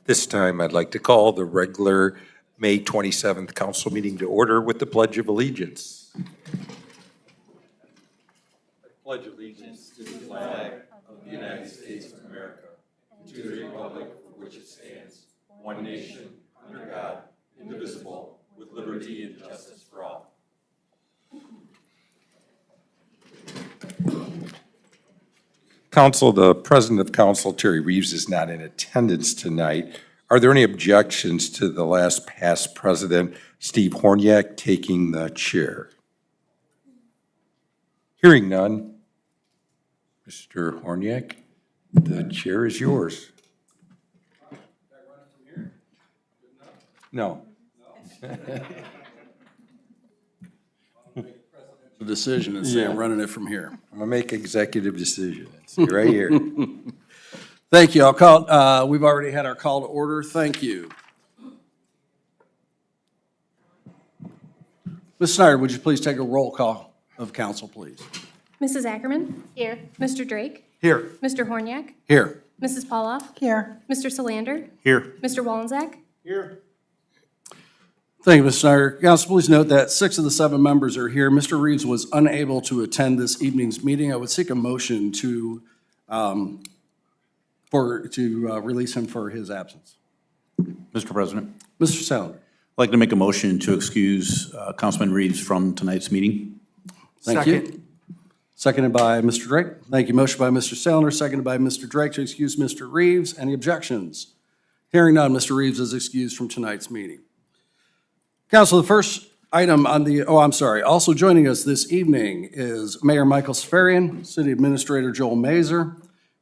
This time, I'd like to call the regular May 27th council meeting to order with the Pledge of Allegiance. I pledge allegiance to the flag of the United States of America, and to the republic for which it stands, one nation, under God, indivisible, with liberty and justice for all. Council, the President of Council, Terry Reeves, is not in attendance tonight. Are there any objections to the last past president, Steve Horniak, taking the chair? Hearing none, Mr. Horniak, the chair is yours. No. The decision and say I'm running it from here. I'm gonna make executive decision. See right here. Thank you. I'll call, we've already had our call to order. Thank you. Ms. Snyder, would you please take a roll call of council, please? Mrs. Ackerman? Here. Mr. Drake? Here. Mr. Horniak? Here. Mrs. Pauloff? Here. Mr. Solander? Here. Mr. Wallensack? Here. Thank you, Ms. Snyder. Council, please note that 6 of the 7 members are here. Mr. Reeves was unable to attend this evening's meeting. I would seek a motion to, release him for his absence. Mr. President, Mr. Salinger. I'd like to make a motion to excuse Councilman Reeves from tonight's meeting. Thank you. Seconded by Mr. Drake. Thank you. Motion by Mr. Salinger, seconded by Mr. Drake to excuse Mr. Reeves. Any objections? Hearing none, Mr. Reeves is excused from tonight's meeting. Council, the first item on the, also joining us this evening is Mayor Michael Safarian, City Administrator Joel Mazer,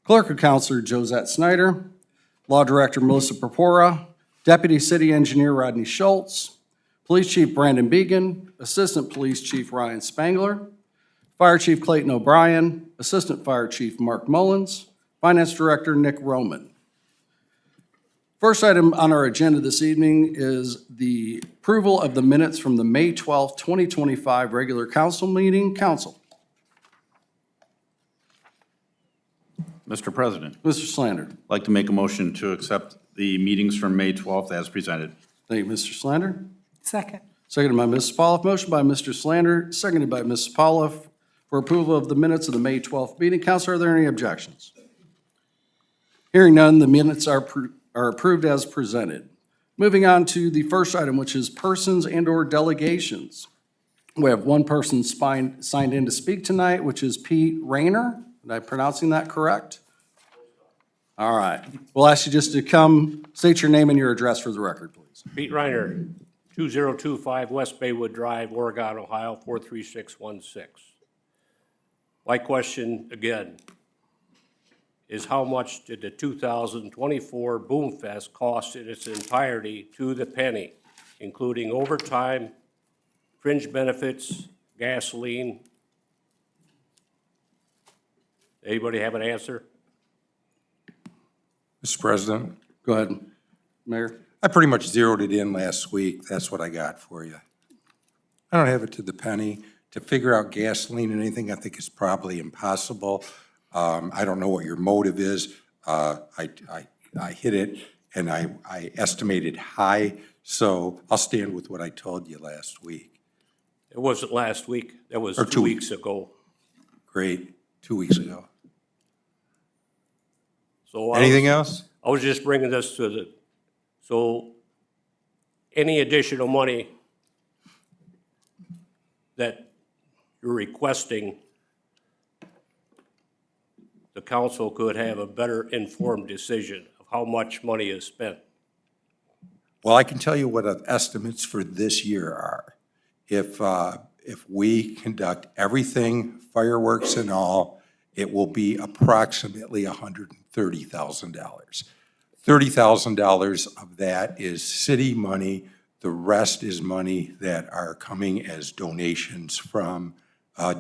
Clerk of Council Josette Snyder, Law Director Melissa Purpura, Deputy City Engineer Rodney Schultz, Police Chief Brandon Began, Assistant Police Chief Ryan Spangler, Fire Chief Clayton O'Brien, Assistant Fire Chief Mark Mullins, Finance Director Nick Roman. First item on our agenda this evening is the approval of the minutes from the May 12th, 2025 regular council meeting. Council. Mr. President, Mr. Slander. I'd like to make a motion to accept the meetings from May 12th as presented. Thank you, Mr. Slander. Second. Seconded by Ms. Pauloff. Motion by Mr. Slander, seconded by Ms. Pauloff for approval of the minutes of the May 12th meeting. Council, are there any objections? Hearing none, the minutes are approved as presented. Moving on to the first item, which is persons and/or delegations. We have one person signed in to speak tonight, which is Pete Rayner. Am I pronouncing that correct? All right. We'll ask you just to come, state your name and your address for the record, please. Pete Reiner, 2025 West Baywood Drive, Oregon, Ohio, 43616. My question, again, is how much did the 2024 Boom Fest cost in its entirety to the penny, including overtime, fringe benefits, gasoline? Anybody have an answer? Mr. President, Go ahead, Mayor. I pretty much zeroed it in last week. That's what I got for you. I don't have it to the penny. To figure out gasoline and anything, I think is probably impossible. I don't know what your motive is. I hit it and I estimated high, so I'll stand with what I told you last week. It wasn't last week, that was Or 2 weeks ago. Great, 2 weeks ago. So Anything else? I was just bringing this to the, so any additional money that you're requesting, the council could have a better informed decision of how much money is spent. Well, I can tell you what the estimates for this year are. If we conduct everything, fireworks and all, it will be approximately $130,000. $30,000 of that is city money. The rest is money that are coming as donations from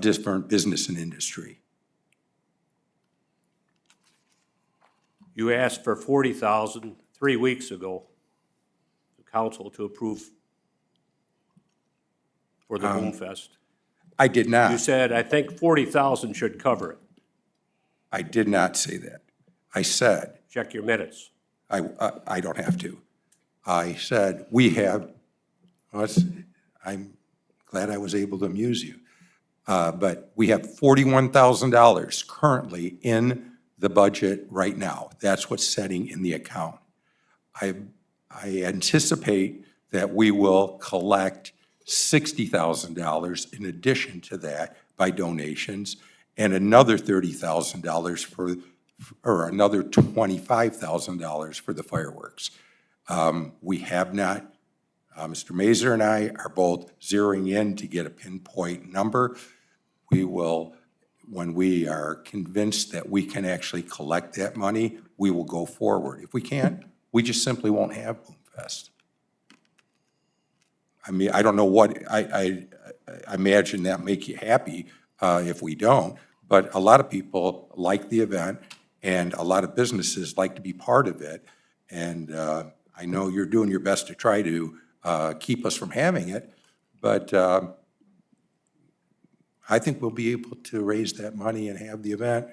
different business and industry. You asked for 40,000 3 weeks ago, the council to approve for the Boom Fest. I did You not. said, I think 40,000 should cover it. I did not say that. I said, Check your minutes. I don't have to. I said, we have, I'm glad I was able to amuse you. But we have $41,000 currently in the budget right now. That's what's setting in the account. I anticipate that we will collect $60,000 in addition to that by donations, and another $30,000 for, or another $25,000 for the fireworks. We have not, Mr. Mazur and I are both zeroing in to get a pinpoint number. We will, when we are convinced that we can actually collect that money, we will go forward. If we can't, we just simply won't have Boom Fest. I mean, I don't know what, I imagine that make you happy if we don't, but a lot of people like the event, and a lot of businesses like to be part of it, and I know you're doing your best to try to keep us from having it, but I think we'll be able to raise that money and have the event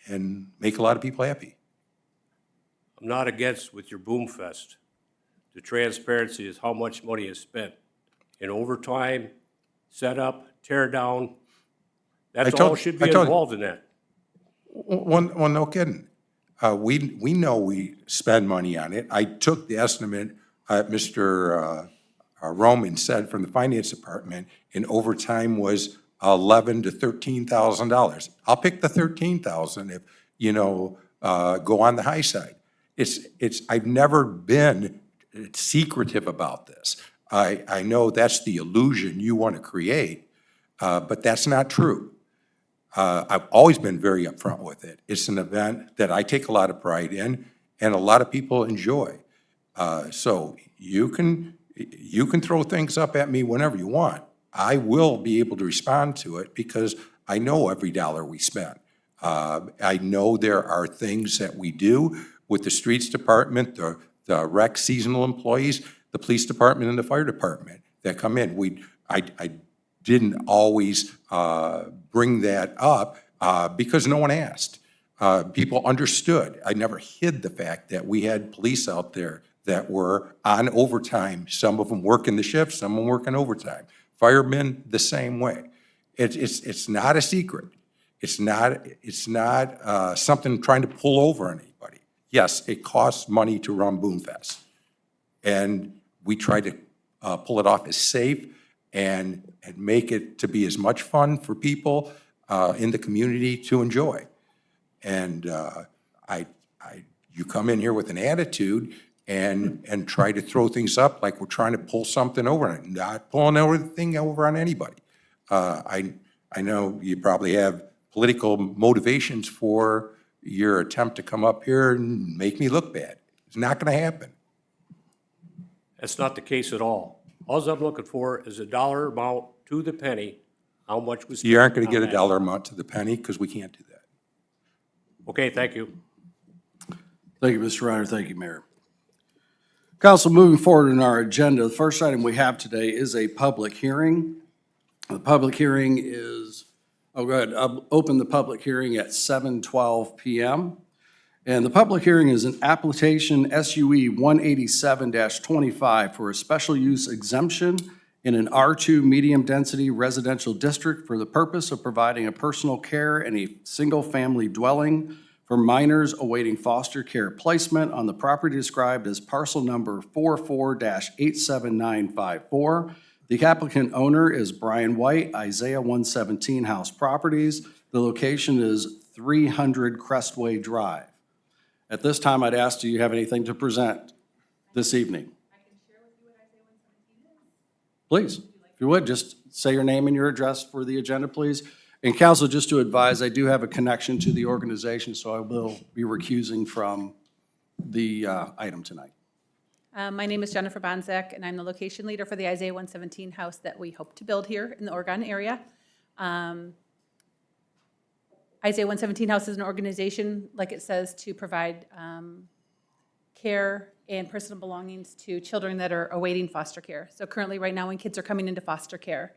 and make a lot of people happy. I'm not against with your Boom Fest. The transparency is how much money is spent in overtime, setup, tear down. That's all should be involved in that. Well, no kidding. We know we spend money on it. I took the estimate Mr. Roman said from the finance department, in overtime was $11,000 to $13,000. I'll pick the $13,000 if, you know, go on the high side. I've never been secretive about this. I know that's the illusion you want to create, but that's not true. I've always been very upfront with it. It's an event that I take a lot of pride in and a lot of people enjoy. So you can throw things up at me whenever you want. I will be able to respond to it because I know every dollar we spend. I know there are things that we do with the streets department, the rec seasonal employees, the police department and the fire department that come in. I didn't always bring that up because no one asked. People understood. I never hid the fact that we had police out there that were on overtime. Some of them working the shift, some of them working overtime. Firemen, the same way. It's not a secret. It's not something trying to pull over anybody. Yes, it costs money to run Boom Fest. And we try to pull it off as safe and make it to be as much fun for people in the community to enjoy. And you come in here with an attitude and try to throw things up like we're trying to pull something over, and not pulling everything over on anybody. I know you probably have political motivations for your attempt to come up here and make me look bad. It's not going to happen. That's not the case at all. All I'm looking for is a dollar amount to the penny, how much was spent. You aren't going to get on a that. dollar amount to the penny because we can't do that. Okay, thank you. Thank you, Mr. Reiner. Thank you, Mayor. Council, moving forward in our agenda, the first item we have today is a public hearing. The public hearing is, go ahead, I'll open the public hearing at 7:12 PM. And the public hearing is an application SUE 187-25 for a special use exemption in an R2 medium-density residential district for the purpose of providing a personal care and a single-family dwelling for minors awaiting foster care placement on the property described as parcel number 44-87954. The applicant owner is Brian White, Isaiah 117 House Properties. The location is 300 Crestway Drive. At this time, I'd ask, do you have anything to present this evening? I can share with you what Isaiah 117 is. Please, if you would, just say your name and your address for the agenda, please. And council, just to advise, I do have a connection to the organization, so I will be recusing from the item tonight. My name is Jennifer Bonzak, and I'm the location leader for the Isaiah 117 house that we hope to build here in the Oregon area. Isaiah 117 House is an organization, like it says, to provide care and personal belongings to children that are awaiting foster care. So currently, right now, when kids are coming into foster care,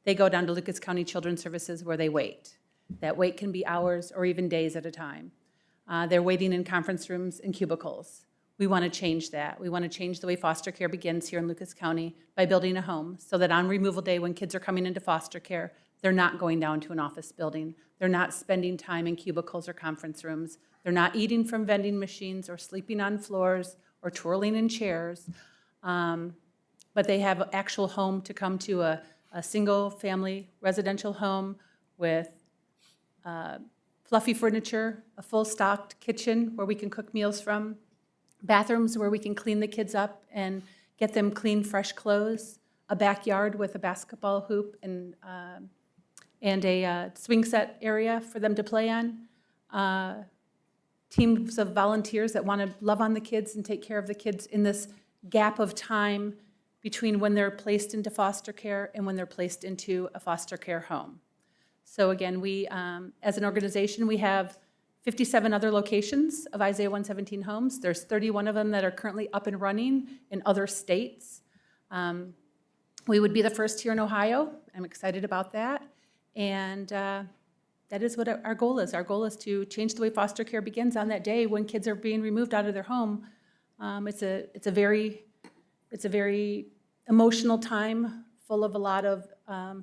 they go down to Lucas County Children's Services where they wait. That wait can be hours or even days at a time. They're waiting in conference rooms and cubicles. We want to change that. We want to change the way foster care begins here in Lucas County by building a home so that on removal day, when kids are coming into foster care, they're not going down to an office building. They're not spending time in cubicles or conference rooms. They're not eating from vending machines or sleeping on floors or twirling in chairs. But they have an actual home to come to, a single-family residential home with fluffy furniture, a full-stocked kitchen where we can cook meals from, bathrooms where we can clean the kids up and get them clean, fresh clothes, a backyard with a basketball hoop and a swing set area for them to play on, teams of volunteers that want to love on the kids and take care of the kids in this gap of time between when they're placed into foster care and when they're placed into a foster care home. So again, we, as an organization, we have 57 other locations of Isaiah 117 homes. There's 31 of them that are currently up and running in other states. We would be the first here in Ohio. I'm excited about that. And that is what our goal is. Our goal is to change the way foster care begins on that day when kids are being removed out of their home. It's a very emotional time, full of a lot of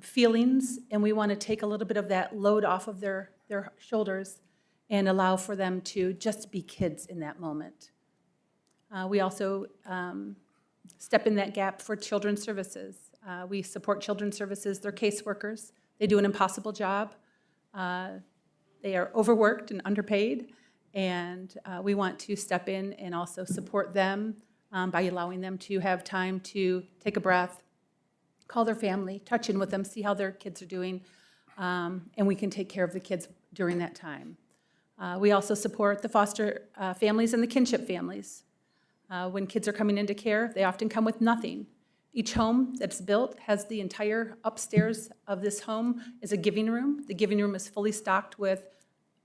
feelings, and we want to take a little bit of that load off of their shoulders and allow for them to just be kids in that moment. We also step in that gap for children's services. We support children's services. They're caseworkers. They do an impossible job. They are overworked and underpaid, and we want to step in and also support them by allowing them to have time to take a breath, call their family, touch in with them, see how their kids are doing, and we can take care of the kids during that time. We also support the foster families and the kinship families. When kids are coming into care, they often come with nothing. Each home that's built has the entire upstairs of this home is a giving room. The giving room is fully stocked with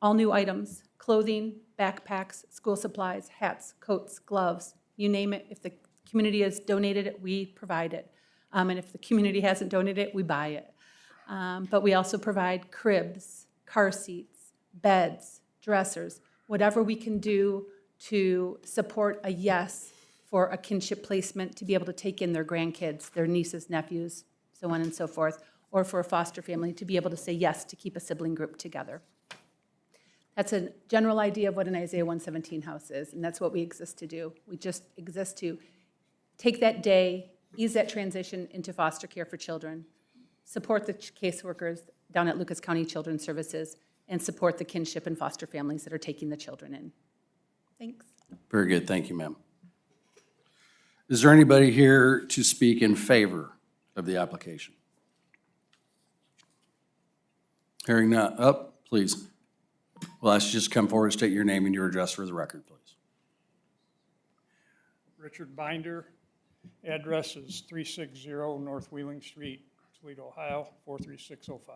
all new items, clothing, backpacks, school supplies, hats, coats, gloves, you name it. If the community has donated it, we provide it. And if the community hasn't donated it, we buy it. But we also provide cribs, car seats, beds, dressers, whatever we can do to support a yes for a kinship placement to be able to take in their grandkids, their nieces, nephews, so on and so forth, or for a foster family to be able to say yes to keep a sibling group together. That's a general idea of what an Isaiah 117 house is, and that's what we exist to do. We just exist to take that day, ease that transition into foster care for children, support the caseworkers down at Lucas County Children's Services, and support the kinship and foster families that are taking the children in. Thanks. Very good. Thank you, ma'am. Is there anybody here to speak in favor of the application? Hearing none. Up, please. Well, ask you just come forward, state your name and your address for the record, please. Richard Binder, address is 360 North Wheeling Street, Toledo, Ohio, 43605.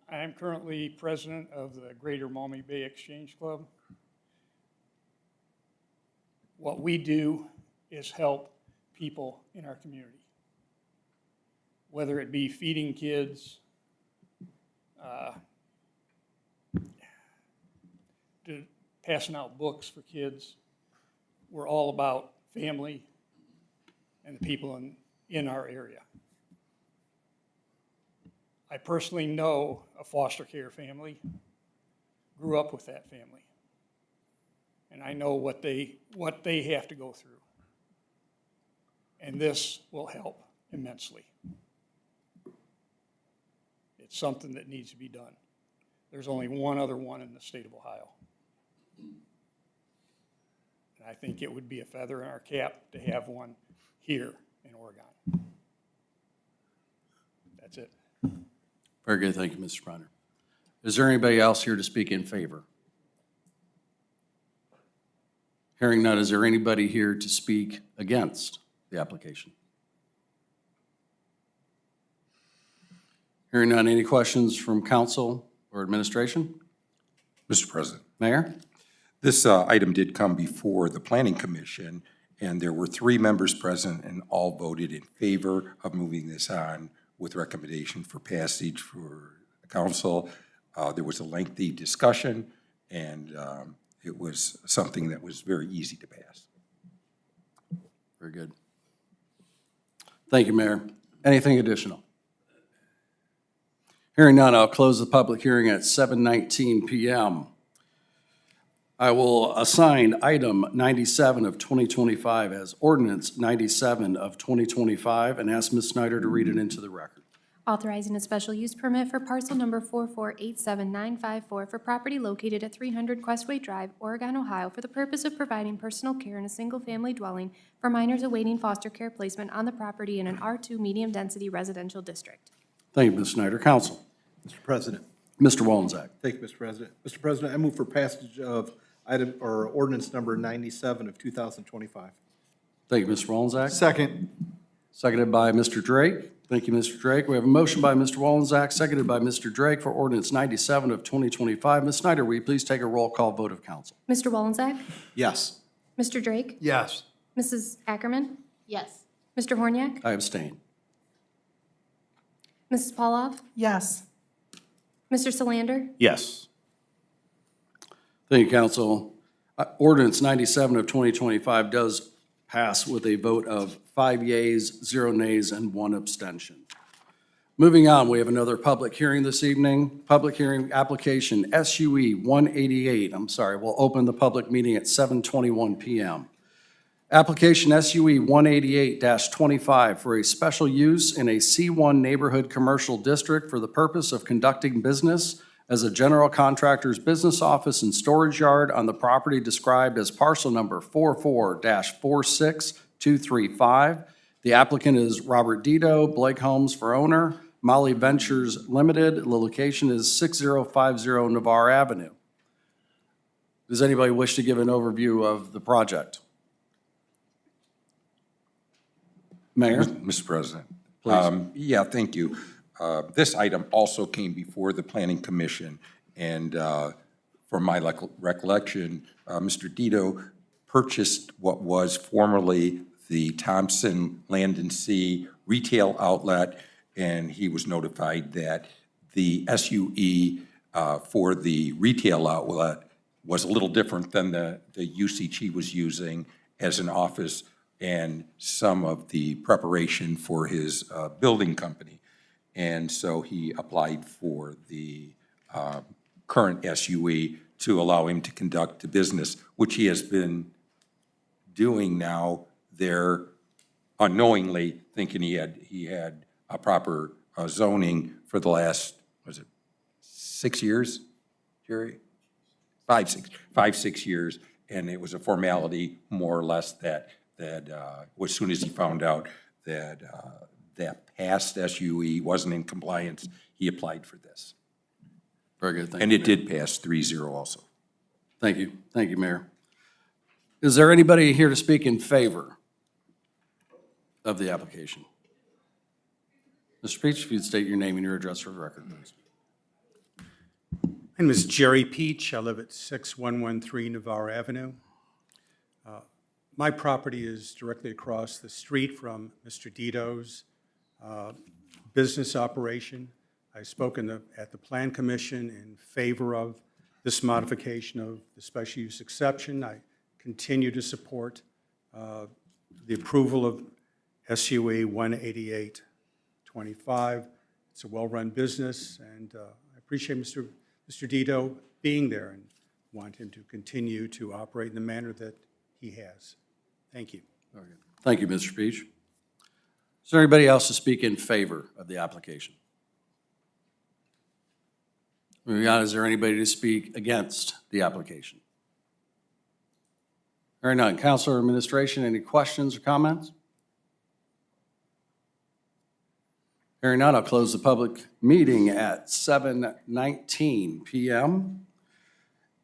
I am currently president of the Greater Maumee Bay Exchange Club. What we do is help people in our community, whether it be feeding kids, passing out books for kids. We're all about family and the people in our area. I personally know a foster care family, grew up with that family, and I know what they have to go through. And this will help immensely. It's something that needs to be done. There's only one other one in the state of Ohio. And I think it would be a feather in our cap to have one here in Oregon. That's it. Very good. Thank you, Mr. Binder. Is there anybody else here to speak in favor? Hearing none, is there anybody here to speak against the application? Hearing none, any questions from council or administration? Mr. President. Mayor? This item did come before the Planning Commission, and there were 3 members present and all voted in favor of moving this on with recommendation for passage for the council. There was a lengthy discussion, and it was something that was very easy to pass. Very good. Thank you, Mayor. Anything additional? Hearing none, I'll close the public hearing at 7:19 PM. I will assign item 97 of 2025 as ordinance 97 of 2025 and ask Ms. Snyder to read it into the record. Authorizing a special use permit for parcel number 4487954 for property located at 300 Questway Drive, Oregon, Ohio, for the purpose of providing personal care in a single-family dwelling for minors awaiting foster care placement on the property in an R2 medium-density residential district. Thank you, Ms. Snyder. Council. Mr. President. Mr. Wolenzak. Thank you, Mr. President. Mr. President, I move for passage of item, or ordinance number 97 of 2025. Thank you, Mr. Wolenzak. Second. Seconded by Mr. Drake. Thank you, Mr. Drake. We have a motion by Mr. Wolenzak, seconded by Mr. Drake for ordinance 97 of 2025. Ms. Snyder, will you please take a roll call vote of council? Mr. Wolenzak? Yes. Mr. Drake? Yes. Mrs. Ackerman? Yes. Mr. Horniak? I abstain. Mrs. Pauloff? Yes. Mr. Solander? Yes. Thank you, council. Ordinance 97 of 2025 does pass with a vote of 5 yeas, 0 nays, and 1 abstention. Moving on, we have another public hearing this evening. Public hearing application SUE 188. We'll open the public meeting at 7:21 PM. Application SUE 188-25 for a special use in a C1 neighborhood commercial district for the purpose of conducting business as a general contractor's business office and storage yard on the property described as parcel number 44-46235. The applicant is Robert Dito, Blake Homes for owner, Molly Ventures Limited. The location is 6050 Navarre Avenue. Does anybody wish to give an overview of the project? Mayor? Mr. President. Please. Yeah, thank you. This item also came before the Planning Commission, and from my recollection, Mr. Dito purchased what was formerly the Thompson Land and Sea Retail Outlet, and he was notified that the SUE for the retail outlet was a little different than the usage he was using as an office and some of the preparation for his building company. And so he applied for the current SUE to allow him to conduct the business, which he has been doing now there unknowingly, thinking he had a proper zoning for the last, was it 6 years, Jerry? 5, 6 years, and it was a formality, more or less, that as soon as he found out that that past SUE wasn't in compliance, he applied for this. Very good, thank you. And it did pass 3-0 also. Thank you. Thank you, Mayor. Is there anybody here to speak in favor of the application? Mr. Peach, if you'd state your name and your address for the record, please. My name is Jerry Peach. I live at 6113 Navarre Avenue. My property is directly across the street from Mr. Dito's business operation. I spoke at the Plan Commission in favor of this modification of the special use exception. I continue to support the approval of SUE 188-25. It's a well-run business, and I appreciate Mr. Dito being there and want him to continue to operate in the manner that he has. Thank you. Very good. Thank you, Mr. Peach. Is there anybody else to speak in favor of the application? Moving on, is there anybody to speak against the application? Hearing none. Council or administration, any questions or comments? Hearing none, I'll close the public meeting at 7:19 PM.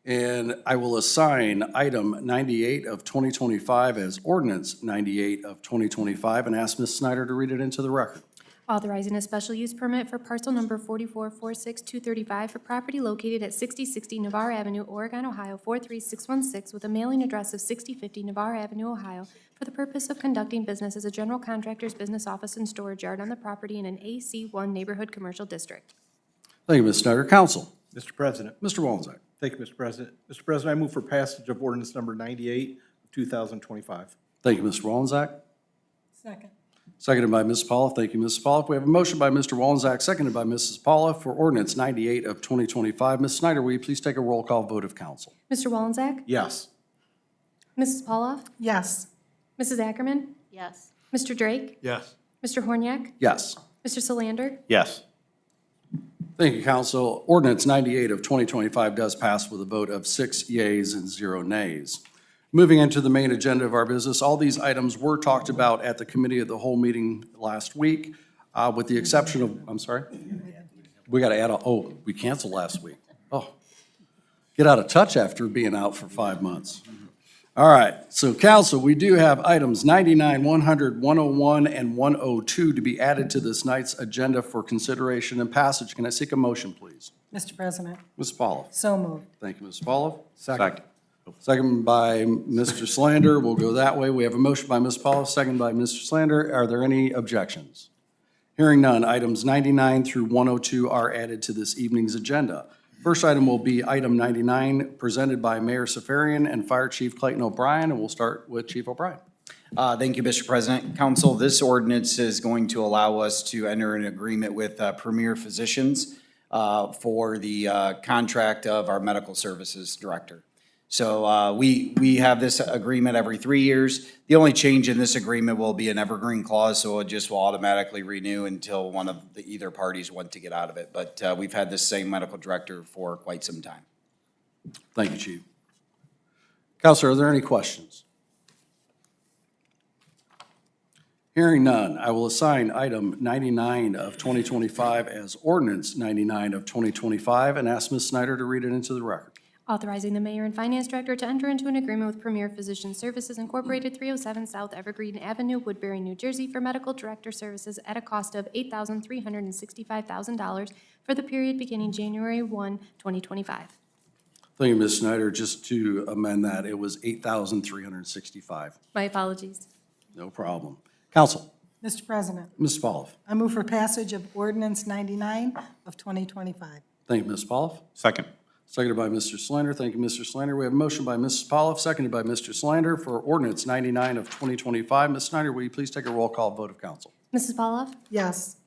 And I will assign item 98 of 2025 as ordinance 98 of 2025 and ask Ms. Snyder to read it into the record. Authorizing a special use permit for parcel number 4446235 for property located at 6060 Navarre Avenue, Oregon, Ohio, 43616, with a mailing address of 6050 Navarre Avenue, Ohio, for the purpose of conducting business as a general contractor's business office and storage yard on the property in an AC1 neighborhood commercial district. Thank you, Ms. Snyder. Council. Mr. President. Mr. Walczak. Thank you, Mr. President. Mr. President, I move for passage of ordinance number 98 of 2025. Thank you, Mr. Walczak. Second. Seconded by Ms. Paula. Thank you, Ms. Paula. We have a motion by Mr. Walczak, seconded by Mrs. Paula for ordinance 98 of 2025. Ms. Snyder, will you please take a roll call vote of council? Mr. Walczak? Yes. Mrs. Pauloff? Yes. Mrs. Ackerman? Yes. Mr. Drake? Yes. Mr. Horniak? Yes. Mr. Solander? Yes. Thank you, council. Ordinance 98 of 2025 does pass with a vote of 6 yeas and 0 nays. Moving into the main agenda of our business, all these items were talked about at the committee of the whole meeting last week, with the exception of, I'm sorry? We got to add, we canceled last week. Oh, get out of touch after being out for 5 months. All right, so council, we do have items 99, 100, 101, and 102 to be added to this night's agenda for consideration and passage. Can I seek a motion, please? Mr. President, Ms. Paula. so moved. Thank you, Ms. Paula. Second. Second by Mr. Slander. We'll go that way. We have a motion by Ms. Paula, second by Mr. Slander. Are there any objections? Hearing none, items 99 through 102 are added to this evening's agenda. First item will be item 99, presented by Mayor Safarian and Fire Chief Clayton O'Brien, and we'll start with Chief O'Brien. Thank you, Mr. President. Council, this ordinance is going to allow us to enter an agreement with Premier Physicians for the contract of our medical services director. So we have this agreement every 3 years. The only change in this agreement will be an evergreen clause, so it just will automatically renew until one of the either parties want to get out of it. But we've had this same medical director for quite some time. Thank you, Chief. Counselor, are there any questions? Hearing none, I will assign item 99 of 2025 as ordinance 99 of 2025 and ask Ms. Snyder to read it into the record. Authorizing the mayor and finance director to enter into an agreement with Premier Physician Services Incorporated, 307 South Evergreen Avenue, Woodbury, New Jersey, for medical director services at a cost of $8,365,000 for the period beginning January 1, 2025. Thank you, Ms. Snyder. Just to amend that, it was $8,365. My apologies. No problem. Counsel, Mr. President, Ms. Pauloff. I move for passage of ordinance 99 of 2025. Thank you, Ms. Pauloff. Second. Seconded by Mr. Slander. Thank you, Mr. Slander. We have a motion by Mrs. Pauloff, seconded by Mr. Slander for ordinance 99 of 2025. Ms. Snyder, will you please take a roll call vote of council? Mrs. Pauloff? Yes.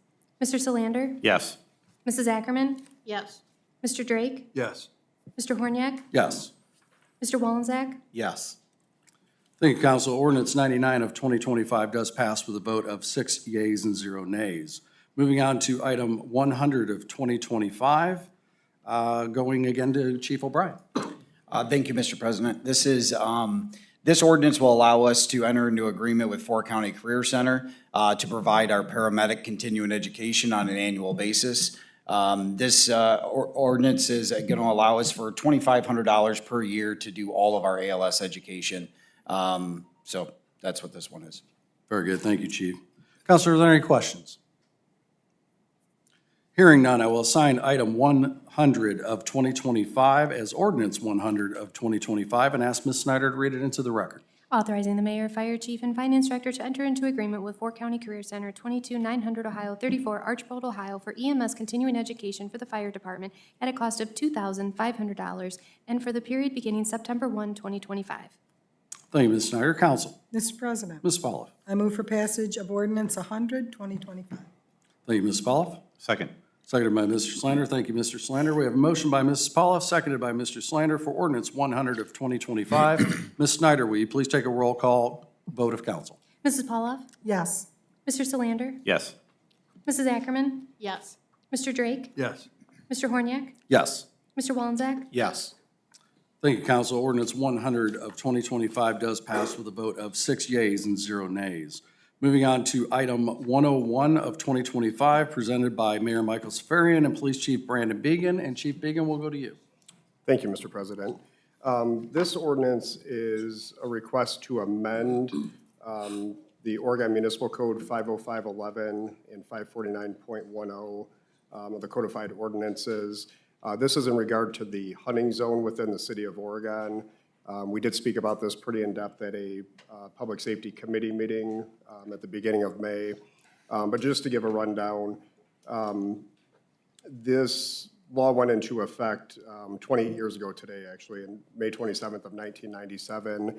Mr. Solander? Yes. Mrs. Ackerman? Yes. Mr. Drake? Yes. Mr. Horniak? Yes. Mr. Walczak? Yes. Thank you, council. Ordinance 99 of 2025 does pass with a vote of 6 yeas and 0 nays. Moving on to item 100 of 2025, going again to Chief O'Brien. Thank you, Mr. President. This is, this ordinance will allow us to enter into agreement with Fort County Career Center to provide our paramedic continuing education on an annual basis. This ordinance is going to allow us for $2,500 per year to do all of our ALS education. So that's what this one is. Very good. Thank you, Chief. Counselor, are there any questions? Hearing none, I will assign item 100 of 2025 as ordinance 100 of 2025 and ask Ms. Snyder to read it into the record. Authorizing the mayor, fire chief, and finance director to enter into agreement with Fort County Career Center, 22900 Ohio 34, Archbold, Ohio, for EMS continuing education for the fire department at a cost of $2,500 and for the period beginning September 1, 2025. Thank you, Ms. Snyder. Counsel, Mr. President, Ms. Pauloff. I move for passage of ordinance 100, 2025. Thank you, Ms. Pauloff. Second. Seconded by Mr. Slander. Thank you, Mr. Slander. We have a motion by Mrs. Pauloff, seconded by Mr. Slander for ordinance 100 of 2025. Ms. Snyder, will you please take a roll call vote of council? Mrs. Pauloff? Yes. Mr. Solander? Yes. Mrs. Ackerman? Yes. Mr. Drake? Yes. Mr. Horniak? Yes. Mr. Walczak? Yes. Thank you, council. Ordinance 100 of 2025 does pass with a vote of 6 yeas and 0 nays. Moving on to item 101 of 2025, presented by Mayor Michael Safarian and Police Chief Brandon Began. And Chief Began, we'll go to you. Thank you, Mr. President. This ordinance is a request to amend the Oregon Municipal Code 50511 and 549.10 of the codified ordinances. This is in regard to the hunting zone within the city of Oregon. We did speak about this pretty in-depth at a Public Safety Committee meeting at the beginning of May. But just to give a rundown, this law went into effect 28 years ago today, actually, in May 27th of 1997,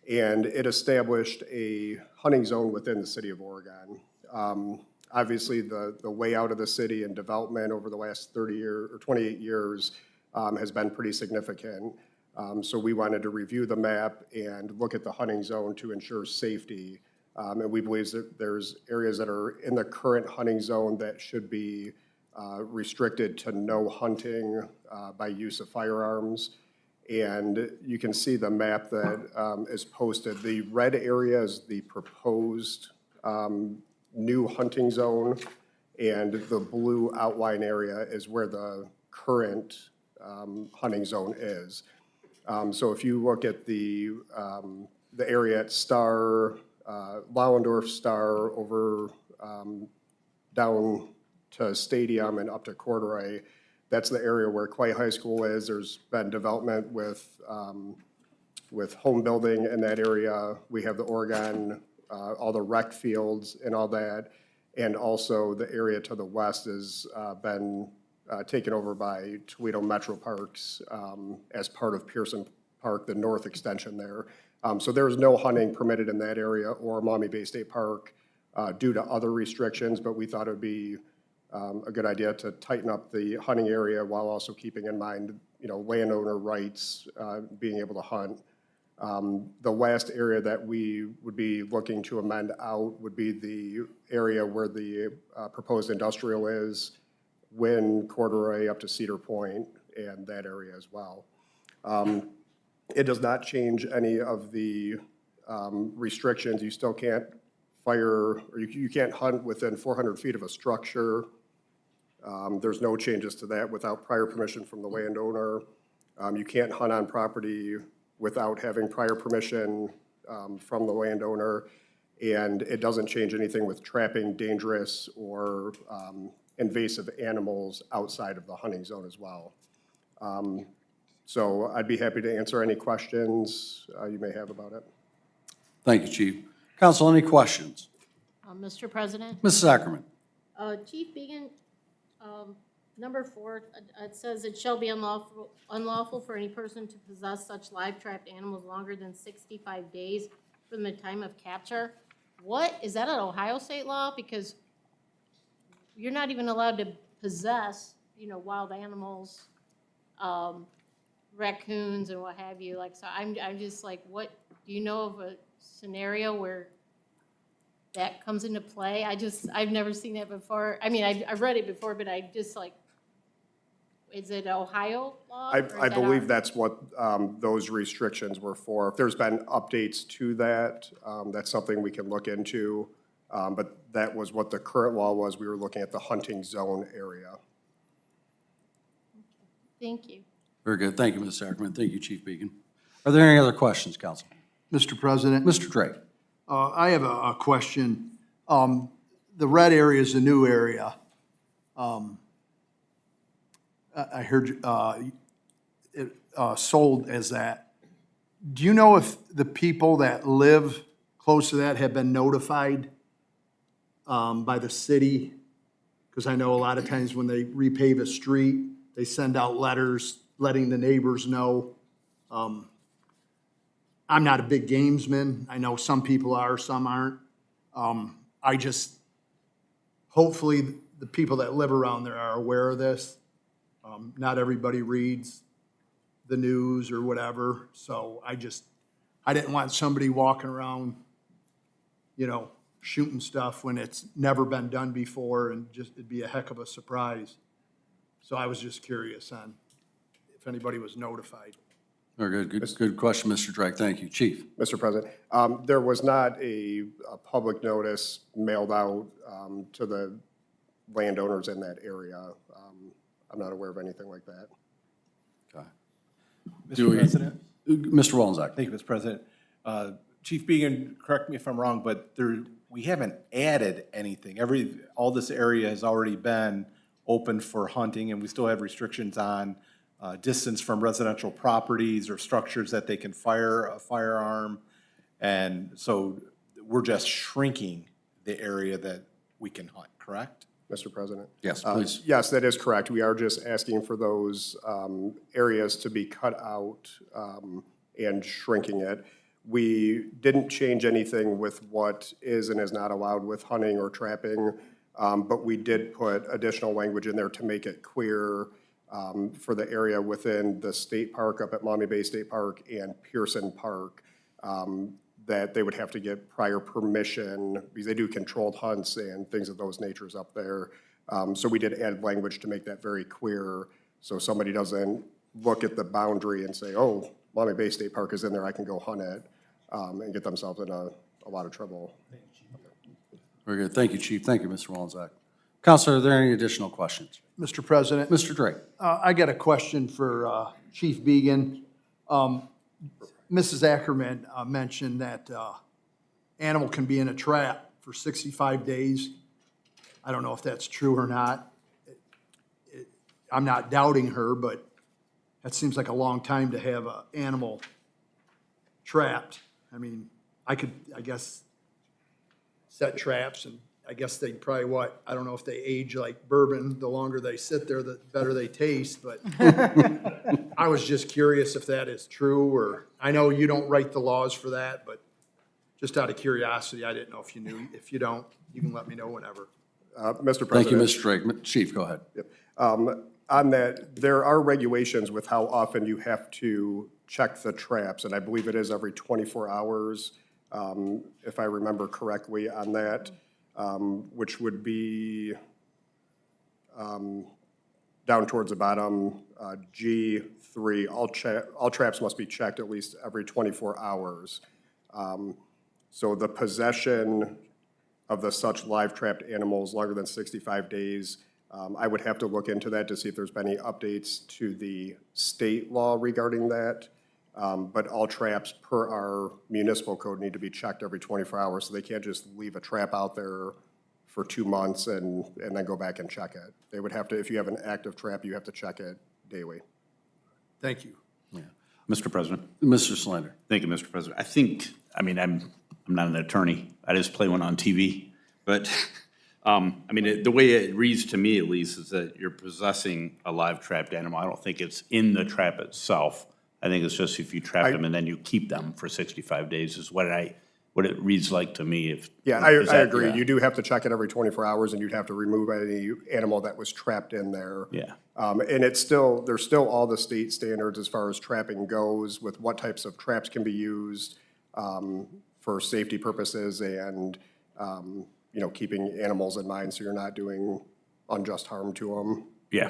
and it established a hunting zone within the city of Oregon. Obviously, the way out of the city and development over the last 30 years or 28 years has been pretty significant. So we wanted to review the map and look at the hunting zone to ensure safety. And we believe that there's areas that are in the current hunting zone that should be restricted to no hunting by use of firearms. And you can see the map that is posted. The red area is the proposed new hunting zone, and the blue outline area is where the current hunting zone is. So if you look at the area at Star, Lallendorf, Star, over down to Stadium and up to Corduroy, that's the area where Clay High School is. There's been development with home building in that area. We have the Oregon, all the rec fields and all that. And also the area to the west has been taken over by Toledo Metro Parks as part of Pearson Park, the north extension there. So there is no hunting permitted in that area or Maumee Bay State Park due to other restrictions, but we thought it would be a good idea to tighten up the hunting area while also keeping in mind, landowner rights, being able to hunt. The last area that we would be looking to amend out would be the area where the proposed industrial is, Wynn, Corduroy, up to Cedar Point, and that area as well. It does not change any of the restrictions. You still can't fire, or you can't hunt within 400 feet of a structure. There's no changes to that without prior permission from the landowner. You can't hunt on property without having prior permission from the landowner. And it doesn't change anything with trapping dangerous or invasive animals outside of the hunting zone as well. So I'd be happy to answer any questions you may have about it. Thank you, Chief. Council, any questions? Mr. President, Mrs. Ackerman. Chief Began, number 4, it says it shall be unlawful for any person to possess such live trapped animals longer than 65 days from the time of capture. What, is that an Ohio state law? Because you're not even allowed to possess, wild animals, raccoons and what have you. Like, so I'm just like, what, do you know of a scenario where that comes into play? I've never seen that before. I mean, I've read it before, but I just like, is it Ohio law? I believe that's what those restrictions were for. If there's been updates to that, that's something we can look into. But that was what the current law was. We were looking at the hunting zone area. Thank you. Very good. Thank you, Mrs. Ackerman. Thank you, Chief Began. Are there any other questions, Council? Mr. President? Mr. Drake. I have a question. The red area is a new area. I heard it sold as that. Do you know if the people that live close to that have been notified by the city? Because I know a lot of times when they repave a street, they send out letters letting the neighbors know. I'm not a big gamesman. I know some people are, some aren't. Hopefully the people that live around there are aware of this. Not everybody reads the news or whatever, so I didn't want somebody walking around, shooting stuff when it's never been done before, and it'd be a heck of a surprise. So I was just curious on if anybody was notified. Very good. Good question, Mr. Drake. Thank you. Chief. Mr. President, there was not a public notice mailed out to the landowners in that area. I'm not aware of anything like that. Okay. Mr. President? Mr. Wollensak. Thank you, Mr. President. Chief Began, correct me if I'm wrong, but we haven't added anything. All this area has already been open for hunting, and we still have restrictions on distance from residential properties or structures that they can fire a firearm. And so we're just shrinking the area that we can hunt, correct? Mr. President? Yes, please. Yes, that is correct. We are just asking for those areas to be cut out and shrinking it. We didn't change anything with what is and is not allowed with hunting or trapping, but we did put additional language in there to make it clear for the area within the state park up at Maumee Bay State Park and Pearson Park, that they would have to get prior permission, because they do controlled hunts and things of those natures up there. So we did add language to make that very clear, so somebody doesn't look at the boundary and say, oh, Maumee Bay State Park is in there, I can go hunt it, and get themselves in a lot of trouble. Very good. Thank you, Chief. Thank you, Mr. Wollensak. Counselor, are there any additional questions? Mr. President, Mr. Drake. I got a question for Chief Began. Mrs. Ackerman mentioned that animal can be in a trap for 65 days. I don't know if that's true or not. I'm not doubting her, but that seems like a long time to have an animal trapped. I mean, I guess, set traps, and I guess they probably I don't know if they age like bourbon. The longer they sit there, the better they taste, but I was just curious if that is true, or, I know you don't write the laws for that, but just out of curiosity, I didn't know if you knew. If you don't, you can let me know whenever. Mr. President. Thank you, Mr. Drake. Chief, go ahead. On that, there are regulations with how often you have to check the traps, and I believe it is every 24 hours, if I remember correctly on that, which would be down towards the bottom, G3, all traps must be checked at least every 24 hours. So the possession of the such live trapped animals longer than 65 days, I would have to look into that to see if there's been any updates to the state law regarding that. But all traps per our municipal code need to be checked every 24 hours, so they can't just leave a trap out there for 2 months and then go back and check it. They would have to, if you have an active trap, you have to check it daily. Thank you. Mr. President. Mr. Slender. Thank you, Mr. President. I think, I mean, I'm not an attorney. I just play one on TV. But, I mean, the way it reads to me, at least, is that you're possessing a live trapped animal. I don't think it's in the trap itself. I think it's just if you trap them and then you keep them for 65 days is what it reads like to me. Yeah, I agree. Yeah. You do have to check it every 24 hours, and you'd have to remove any animal that was trapped in there. Yeah. And there's still all the state standards as far as trapping goes, with what types of traps can be used for safety purposes and, keeping animals in mind so you're not doing unjust harm to them. Yeah.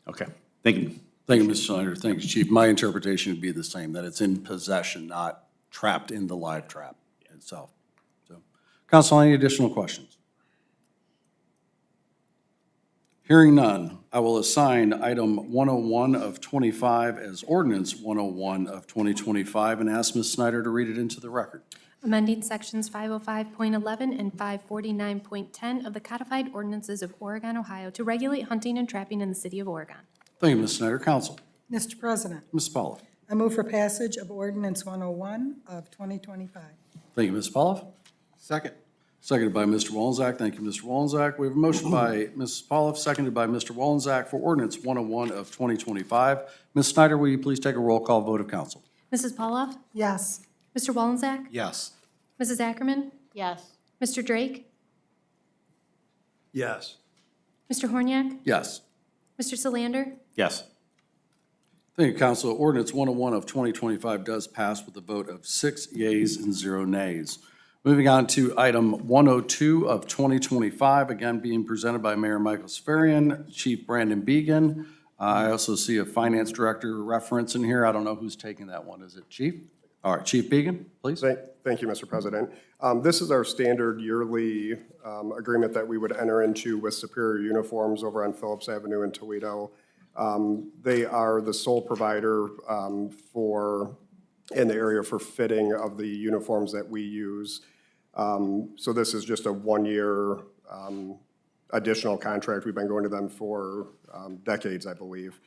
Okay. Thank you. Thank you, Mr. Slender. Thank you, Chief. My interpretation would be the same, that it's in possession, not trapped in the live trap itself. So, Council, any additional questions? Hearing none, I will assign item 101 of 25 as ordinance 101 of 2025 and ask Ms. Snyder to read it into the record. Amending sections 505.11 and 549.10 of the codified ordinances of Oregon, Ohio to regulate hunting and trapping in the city of Oregon. Thank you, Ms. Snyder. Council. Mr. President, Ms. Pauloff. I move for passage of ordinance 101 of 2025. Thank you, Ms. Pauloff. Second. Seconded by Mr. Wollensak. Thank you, Mr. Wollensak. We have a motion by Mrs. Pauloff, seconded by Mr. Wollensak for ordinance 101 of 2025. Ms. Snyder, will you please take a roll call vote of council? Mrs. Pauloff? Yes. Mr. Wollensak? Yes. Mrs. Ackerman? Yes. Mr. Drake? Yes. Mr. Horniak? Yes. Mr. Solander? Yes. Thank you, Council. Ordinance 101 of 2025 does pass with a vote of 6 yeas and 0 nays. Moving on to item 102 of 2025, again being presented by Mayor Michael Sfarian, Chief Brandon Began. I also see a Finance Director reference in here. I don't know who's taking that one. Is it Chief? All right, Chief Began, please. Thank you, Mr. President. This is our standard yearly agreement that we would enter into with Superior Uniforms over on Phillips Avenue in Toledo. They are the sole provider in the area for fitting of the uniforms that we use. So this is just a one-year additional contract. We've been going to them for decades, I believe.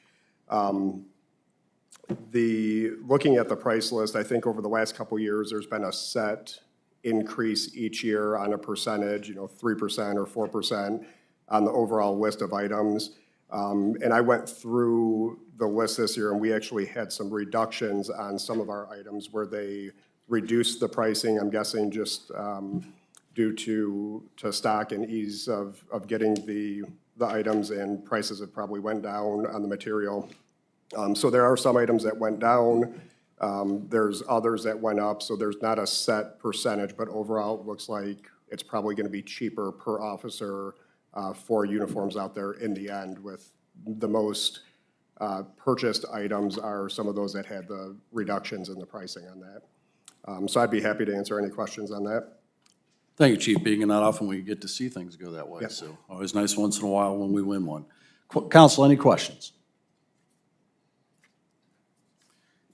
Looking at the price list, I think over the last couple of years, there's been a set increase each year on a percentage, 3% or 4% on the overall list of items. And I went through the list this year, and we actually had some reductions on some of our items where they reduced the pricing, I'm guessing just due to stock and ease of getting the items, and prices have probably went down on the material. So there are some items that went down. There's others that went up, so there's not a set percentage, but overall, it looks like it's probably going to be cheaper per officer for uniforms out there in the end, with the most purchased items are some of those that had the reductions in the pricing on that. So I'd be happy to answer any questions on that. Thank you, Chief Beegan. Not often we get to see things go that way, so always nice once in a while when we win one. Council, any questions?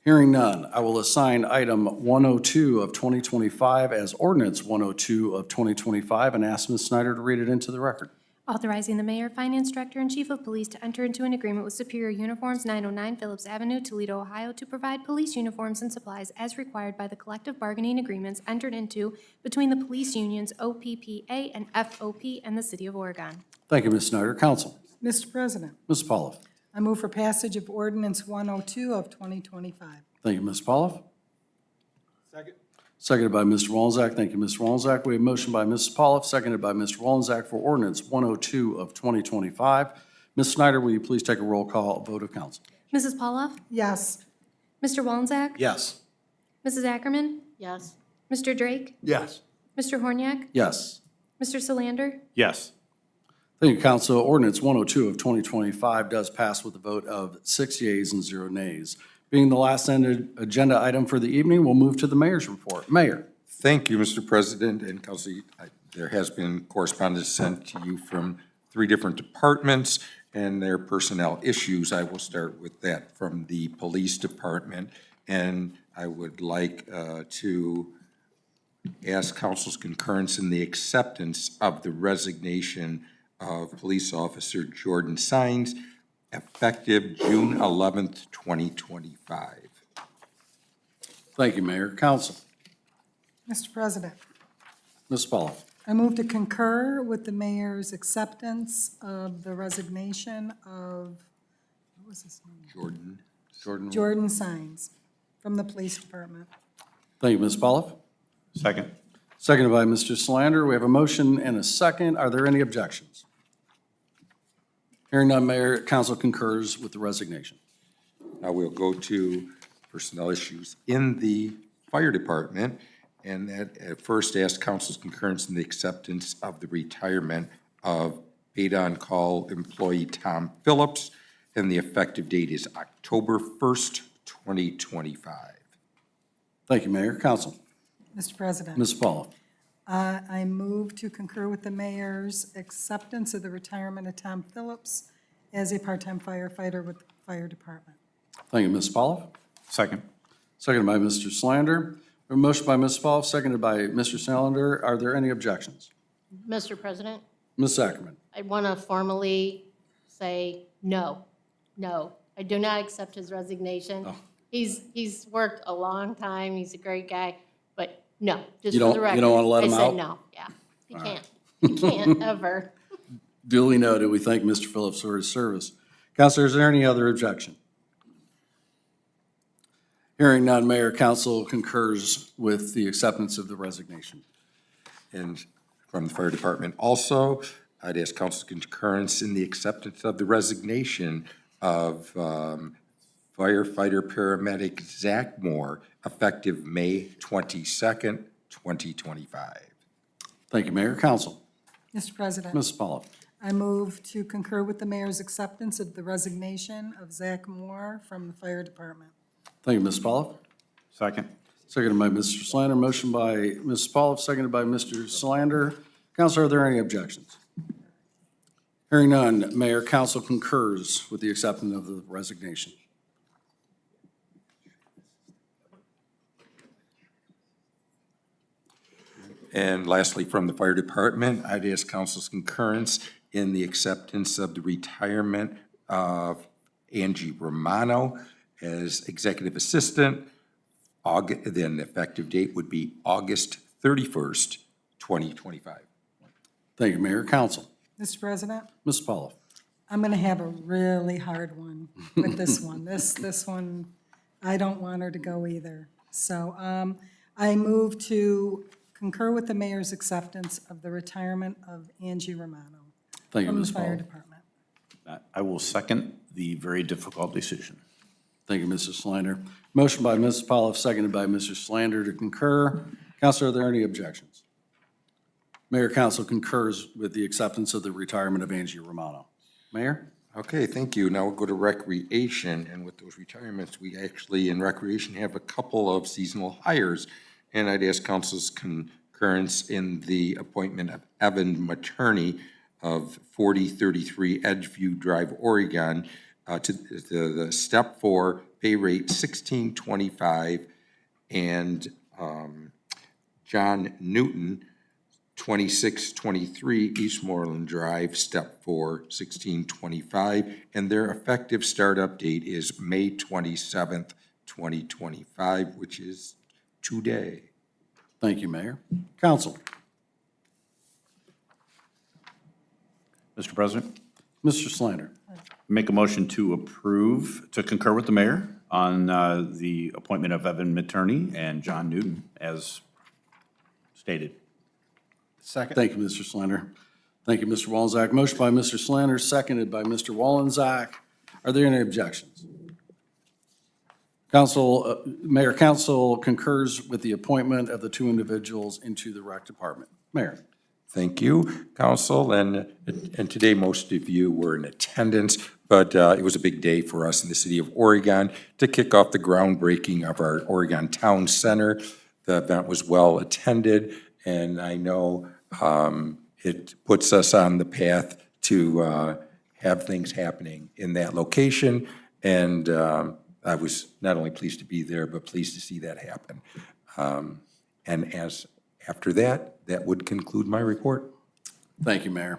Hearing none, I will assign item 102 of 2025 as ordinance 102 of 2025 and ask Ms. Snyder to read it into the record. Authorizing the mayor, finance director, and chief of police to enter into an agreement with Superior Uniforms, 909 Phillips Avenue, Toledo, Ohio, to provide police uniforms and supplies as required by the collective bargaining agreements entered into between the police unions OPPA and FOP and the city of Oregon. Thank you, Ms. Snyder. Council. Mr. President, Ms. Pauloff. I move for passage of ordinance 102 of 2025. Thank you, Ms. Pauloff. Seconded by Mr. Walczak. Thank you, Mr. Walczak. We have a motion by Mrs. Pauloff, seconded by Mr. Walczak for ordinance 102 of 2025. Ms. Snyder, will you please take a roll call vote of council? Mrs. Pauloff? Yes. Mr. Walczak? Yes. Mrs. Ackerman? Yes. Mr. Drake? Yes. Mr. Horniak? Yes. Mr. Solander? Yes. Thank you, Council. Ordinance 102 of 2025 does pass with a vote of 6 yeas and 0 nays. Being the last agenda item for the evening, we'll move to the mayor's report. Mayor. Thank you, Mr. President and Council. There has been correspondence sent to you from 3 different departments and their personnel issues. I will start with that from the police department, and I would like to ask council's concurrence in the acceptance of the resignation of police officer Jordan Sines, effective June 11th, 2025. Thank you, Mayor. Council. Mr. President, Ms. Pauloff. I move to concur with the mayor's acceptance of the resignation of, what was his name? Jordan Sines from the police department. Thank you, Ms. Pauloff. Second. Seconded by Mr. Solander. We have a motion and a second. Are there any objections? Hearing none, Mayor, council concurs with the resignation. Now we'll go to personnel issues in the fire department, and that at first ask council's concurrence in the acceptance of the retirement of paid-on-call employee Tom Phillips, and the effective date is October 1st, 2025. Thank you, Mayor. Council. Mr. President. Ms. Pauloff. I move to concur with the mayor's acceptance of the retirement of Tom Phillips as a part-time firefighter with the fire department. Thank you, Ms. Pauloff. Second. Seconded by Mr. Solander. A motion by Ms. Pauloff, seconded by Mr. Solander. Are there any objections? Mr. President, Ms. Ackerman. I want to formally say no, no. I do not accept his resignation. Oh. He's worked a long time, he's a great guy, but no, just You for don't- the record. you don't wanna let him I out? said no, yeah. He can't, he can't ever. Duly noted. We thank Mr. Phillips for his service. Counselor, is there any other objection? Hearing none, Mayor, council concurs with the acceptance of the resignation. And from the fire department also, I'd ask council's concurrence in the acceptance of the resignation of firefighter paramedic Zach Moore, effective May 22nd, 2025. Thank you, Mayor. Council. Mr. President. Ms. Pauloff. I move to concur with the mayor's acceptance of the resignation of Zach Moore from the fire department. Thank you, Ms. Pauloff. Second. Seconded by Mr. Solander. Motion by Ms. Pauloff, seconded by Mr. Solander. Counselor, are there any objections? Hearing none, Mayor, council concurs with the acceptance of the resignation. And lastly, from the fire department, I'd ask council's concurrence in the acceptance of the retirement of Angie Romano as executive assistant. Then the effective date would be August 31st, 2025. Thank you, Mayor. Council. Mr. President, Ms. Paulo. I'm going to have a really hard one with this one. This one, I don't want her to go either. So I move to concur with the mayor's acceptance of the retirement of Angie Romano Thank you, from the Ms. fire Paulo. department. I will second the very difficult decision. Thank you, Mrs. Slander. Motion by Mrs. Paulo, seconded by Mr. Slander to concur. Council, are there any objections? Mayor, council concurs with the acceptance of the retirement of Angie Romano. Mayor? Okay, thank you. Now we'll go to recreation, and with those retirements, we actually, in recreation, have a couple of seasonal hires. And I'd ask council's concurrence in the appointment of Evan Materney of 4033 Edgeview Drive, Oregon, to the step 4, pay rate $16.25, and John Newton, 2623 Eastmoreland Drive, step 4, $16.25, and their effective startup date is May 27th, 2025, which is today. Thank you, Mayor. Council. Mr. President, Mr. Slander. make a motion to approve, to concur with the mayor on the appointment of Evan Materney and John Newton as stated. Second. Thank you, Mr. Slander. Thank you, Mr. Wallenczak. Motion by Mr. Slander, seconded by Mr. Wallenczak. Are there any objections? Council, Mayor, council concurs with the appointment of the two individuals into the rec department. Mayor. Thank you, council, and today most of you were in attendance, but it was a big day for us in the city of Oregon to kick off the groundbreaking of our Oregon Town Center. The event was well attended, and I know it puts us on the path to have things happening in that location, and I was not only pleased to be there, but pleased to see that happen. And as after that, that would conclude my report. Thank you, Mayor.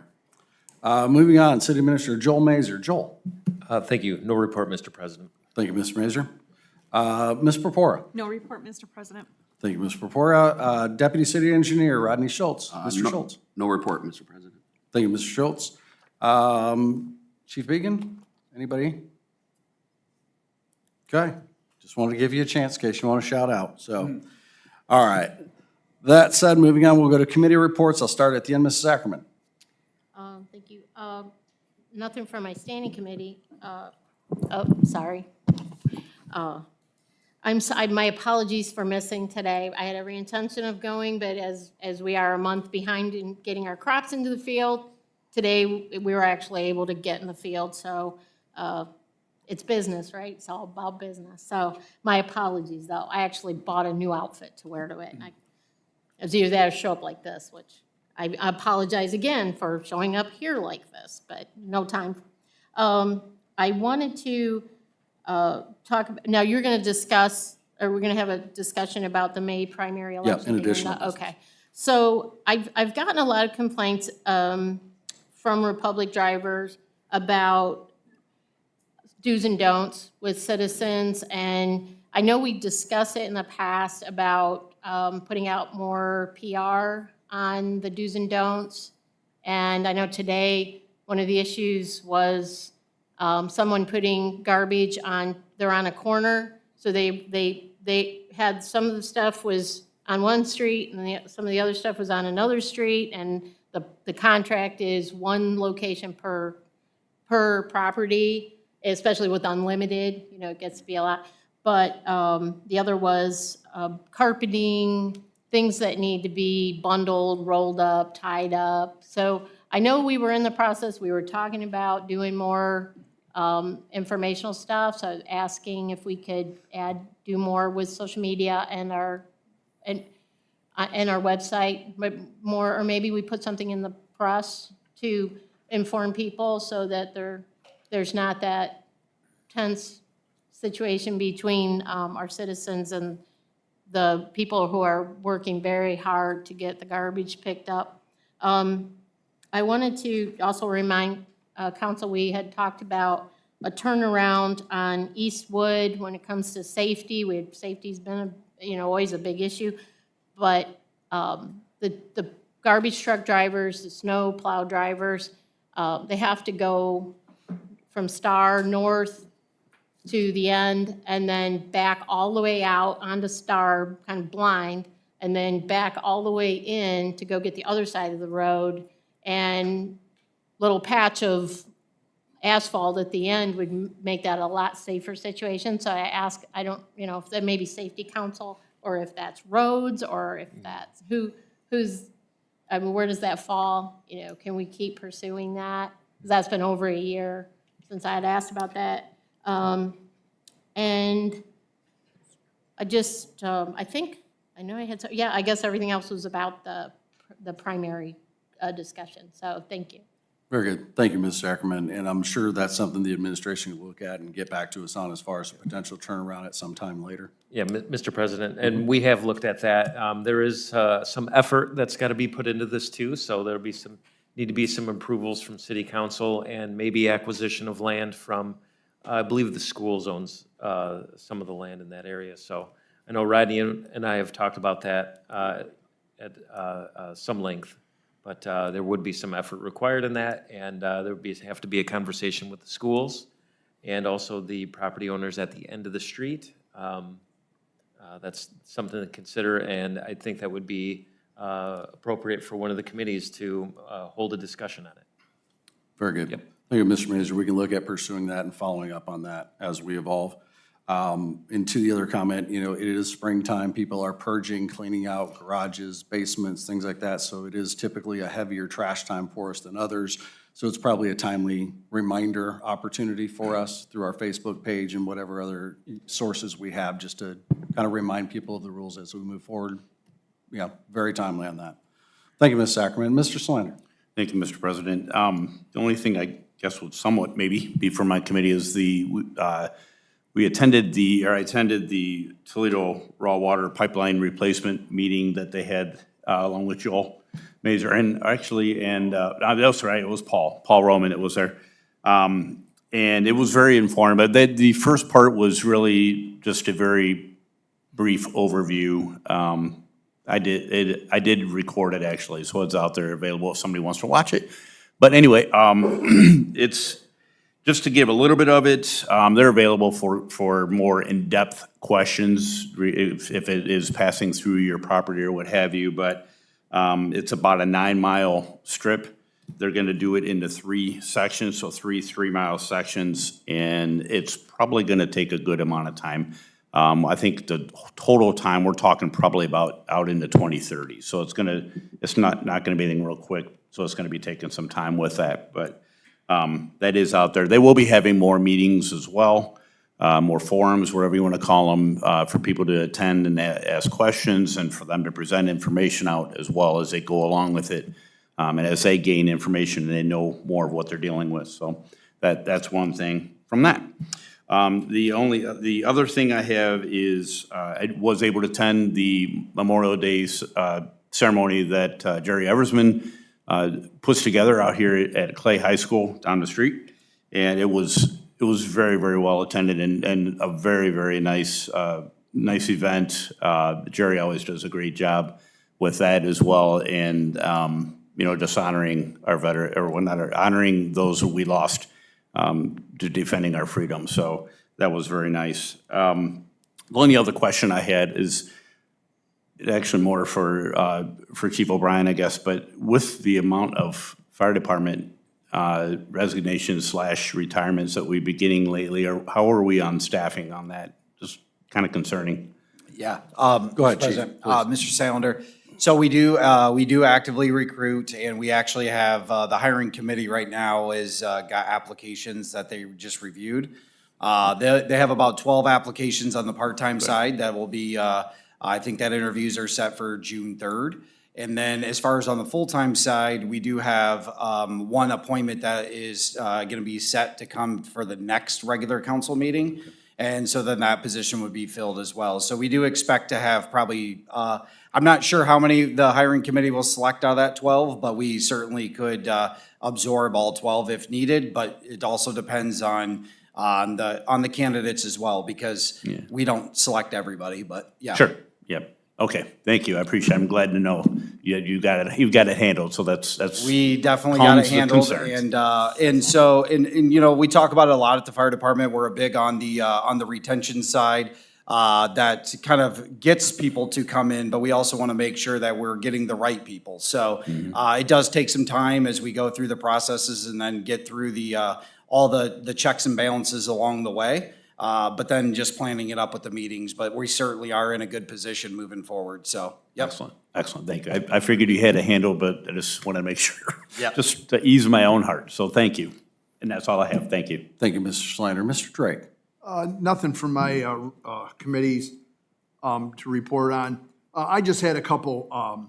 Moving on, City Administrator Joel Mazer. Joel. Thank you. No report, Mr. President. Thank you, Mr. Mazer. Ms. Purpura. No report, Mr. President. Thank you, Ms. Purpura. Deputy City Engineer Rodney Schultz. Mr. Schultz. No report, Mr. President. Thank you, Mr. Schultz. Chief Began, anybody? Okay, just wanted to give you a chance in case you want to shout out, so. All right. That said, moving on, we'll go to committee reports. I'll start at the end, Mrs. Ackerman. Thank you. Nothing from my standing committee. Sorry. My apologies for missing today. I had every intention of going, but as we are a month behind in getting our crops into the field, today we were actually able to get in the field, so it's business, right? It's all about business. So my apologies, though. I actually bought a new outfit to wear to it. It was either that or show up like this, which I apologize again for showing up here like this, but no time. I wanted to talk, now you're going to discuss, or we're going to have a discussion about the May primary election. Yeah, in addition. Okay. So I've gotten a lot of complaints from Republic drivers about do's and don'ts with citizens, and I know we discussed it in the past about putting out more PR on the do's and don'ts. And I know today, one of the issues was someone putting garbage they're on a corner. So they had, some of the stuff was on one street and some of the other stuff was on another street. And the contract is one location per property, especially with unlimited, it gets to be a lot. But the other was carpeting, things that need to be bundled, rolled up, tied up. So I know we were in the process, we were talking about doing more informational stuff. So I was asking if we could do more with social media and our website, but more, or maybe we put something in the press to inform people so that there's not that tense situation between our citizens and the people who are working very hard to get the garbage picked up. I wanted to also remind council, we had talked about a turnaround on Eastwood when it comes to safety. Safety's been, always a big issue. But the garbage truck drivers, the snow plow drivers, they have to go from Star north to the end and then back all the way out onto Star, kind of blind, and then back all the way in to go get the other side of the road. And little patch of asphalt at the end would make that a lot safer situation. So I ask, I don't, if that may be safety council, or if that's roads, or if that's who's, where does that fall? Can we keep pursuing that? 'Cause that's been over a year since I had asked about that. And I just, I think, I know I had, I guess everything else was about the primary discussion. So thank you. Very good. Thank you, Ms. Ackerman. And I'm sure that's something the administration will look at and get back to us on as far as a potential turnaround at some time later. Yeah, Mr. President, and we have looked at that. There is some effort that's got to be put into this too, so there'll be need to be some approvals from city council and maybe acquisition of land from, I believe the schools owns some of the land in that area. So I know Rodney and I have talked about that at some length. But there would be some effort required in that, and there would have to be a conversation with the schools and also the property owners at the end of the street. That's something to consider, and I think that would be appropriate for one of the committees to hold a discussion on it. Very good. Yep. Thank you, Mr. Manager. We can look at pursuing that and following up on that as we evolve. And to the other comment, it is springtime. People are purging, cleaning out garages, basements, things like that. So it is typically a heavier trash time for us than others. So it's probably a timely reminder opportunity for us through our Facebook page and whatever other sources we have, just to kind of remind people of the rules as we move forward. Yeah, very timely on that. Thank you, Ms. Sackerman. Mr. Slander. Thank you, Mr. President. The only thing I guess would somewhat maybe be for my committee is I attended the Toledo raw water pipeline replacement meeting that they had along with Joel Mazer, and that's right, it was Paul Roman, it was there. And it was very informative. But the first part was really just a very brief overview. I did record it actually, so it's out there available if somebody wants to watch it. But anyway, it's just to give a little bit of it. They're available for more in-depth questions if it is passing through your property or what have you. But it's about a 9-mile strip. They're going to do it into 3 sections, so 3-mile sections, and it's probably going to take a good amount of time. I think the total time, we're talking probably about out into 2030. So it's not going to be anything real quick, so it's going to be taking some time with that. But that is out there. They will be having more meetings as well, more forums, whatever you want to call them, for people to attend and ask questions and for them to present information out as well as they go along with it. And as they gain information, they know more of what they're dealing with. So that's one thing from that. The other thing I have is I was able to attend the Memorial Day ceremony that Jerry Eversman puts together out here at Clay High School down the street, and it was very, very well attended and a very, very nice event. Jerry always does a great job with that as well, and just honoring our honoring those who we lost to defending our freedom. So that was very nice. The only other question I had is actually more for Chief O'Brien, I guess, but with the amount of fire department resignations / retirements that we've been getting lately, how are we on staffing on that? Just kind of concerning. Yeah. Go ahead, Chief, Mr. Salander. So we do actively recruit, and we actually have the hiring committee right now is got applications that they just reviewed. They have about 12 applications on the part-time side that will be, I think that interviews are set for June 3rd. And then as far as on the full-time side, we do have one appointment that is going to be set to come for the next regular council meeting. And so then that position would be filled as well. So we do expect to have probably, I'm not sure how many the hiring committee will select out of that 12, but we certainly could absorb all 12 if needed. But it also depends on the candidates as well, because we don't select everybody, but yeah. Sure, yep. Okay, thank you, I appreciate it. I'm glad to know you've got it handled, so that's. We definitely got it calms the handled, concerns. and you know, we talk about it a lot at the fire department. We're big on the retention side. That kind of gets people to come in, but we also want to make sure that we're getting the right people. So it does take some time as we go through the processes and then get through all the checks and balances along the way. But then just planning it up with the meetings, but we certainly are in a good position moving forward, so, yep. Excellent, thank you. I figured you had a handle, but I just want to make sure. Yep. Just to ease my own heart, so thank you. And that's all I have, thank you. Thank you, Mr. Schreiner. Mr. Drake? Nothing from my committees to report on. I just had a couple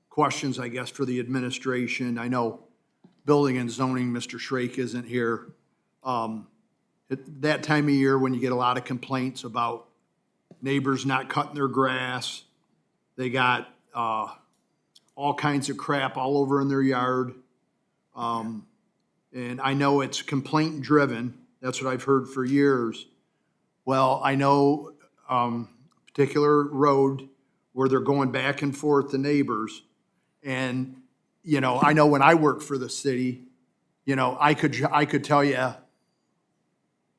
questions, I guess, for the administration. I know Building and Zoning, Mr. Shrake isn't here. At that time of year when you get a lot of complaints about neighbors not cutting their grass, they got all kinds of crap all over in their yard. And I know it's complaint driven. That's what I've heard for years. Well, I know a particular road where they're going back and forth, the neighbors. And, you know, I know when I worked for the city, you know, I could tell you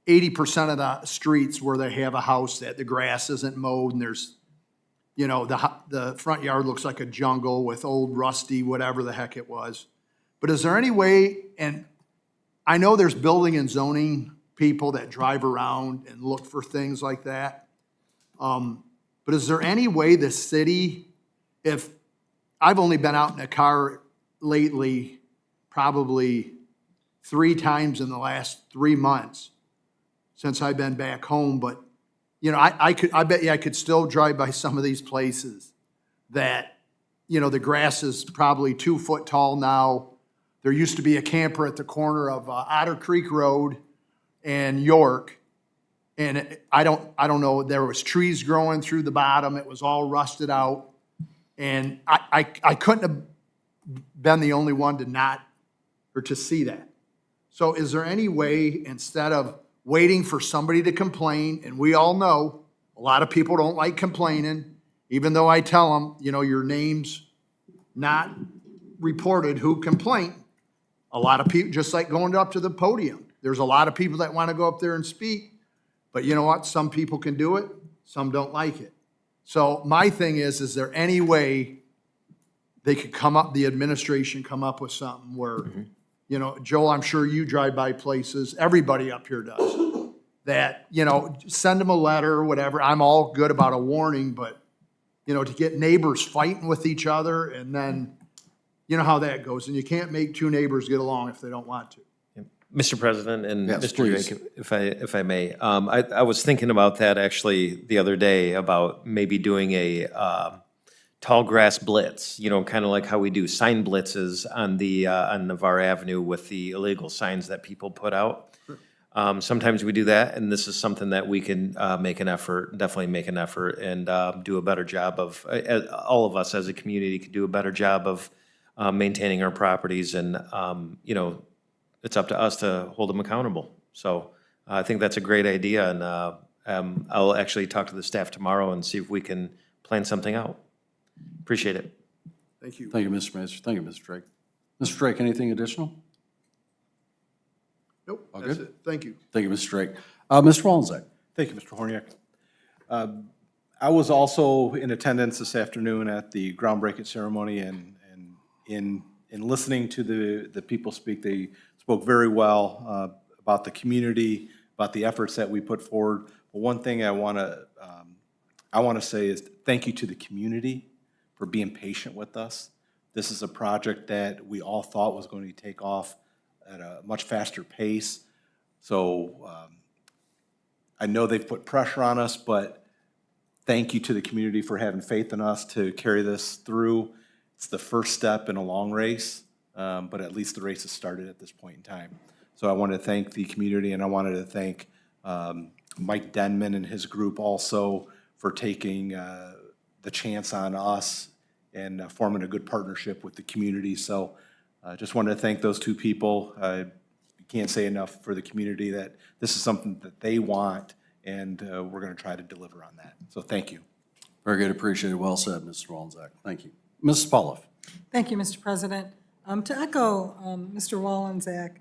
80% of the streets where they have a house that the grass isn't mowed and there's, you know, the front yard looks like a jungle with old rusty, whatever the heck it was. But is there any way, and I know there's building and zoning people that drive around and look for things like that. But is there any way the city, if I've only been out in a car lately, probably 3 times in the last 3 months since I've been back home, but you know, I bet you I could still drive by some of these places that, you know, the grass is probably 2 foot tall now. There used to be a camper at the corner of Otter Creek Road and York. And I don't know, there was trees growing through the bottom. It was all rusted out. And I couldn't have been the only one to see that. So is there any way, instead of waiting for somebody to complain, and we all know a lot of people don't like complaining, even though I tell them, you know, your name's not reported who complained. A lot of people, just like going up to the podium, there's a lot of people that want to go up there and speak, but you know what? Some people can do it, some don't like it. So my thing is there any way they could the administration come up with something where, you know, Joel, I'm sure you drive by places, everybody up here does, that, you know, send them a letter or whatever. I'm all good about a warning, but, you know, to get neighbors fighting with each other, and then, you know how that goes. And you can't make 2 neighbors get along if they don't want to. Mr. President and Yes, Mr. please. Drake, if I may, I was thinking about that actually the other day, about maybe doing a tall grass blitz, you know, kind of like how we do sign blitzes on Navarre Avenue with the illegal signs that people put out. Sometimes we do that, and this is something that we can definitely make an effort and do a better job of, all of us as a community could do a better job of maintaining our properties, and, you know, it's up to us to hold them accountable. So I think that's a great idea, and I'll actually talk to the staff tomorrow and see if we can plan something out. Appreciate it. Thank you. Thank you, Mr. Master. Thank you, Mr. Drake. Mr. Drake, anything additional? Nope, All that's good? it. Thank you. Thank you, Mr. Drake. Mr. Wallenzeck? Thank you, Mr. Horniak. I was also in attendance this afternoon at the groundbreaking ceremony, and in listening to the people speak, they spoke very well about the community, about the efforts that we put forward. But one thing I want to say is thank you to the community for being patient with us. This is a project that we all thought was going to take off at a much faster pace. So I know they've put pressure on us, but thank you to the community for having faith in us to carry this through. It's the first step in a long race, but at least the race has started at this point in time. So I want to thank the community, and I wanted to thank Mike Denman and his group also for taking the chance on us and forming a good partnership with the community. So I just wanted to thank those two people. Can't say enough for the community that this is something that they want, and we're going to try to deliver on that. So thank you. Very good, appreciated. Well said, Mr. Wallenczak. Thank you. Mrs. Pauloff. Thank you, Mr. President. To echo Mr. Wallenczak,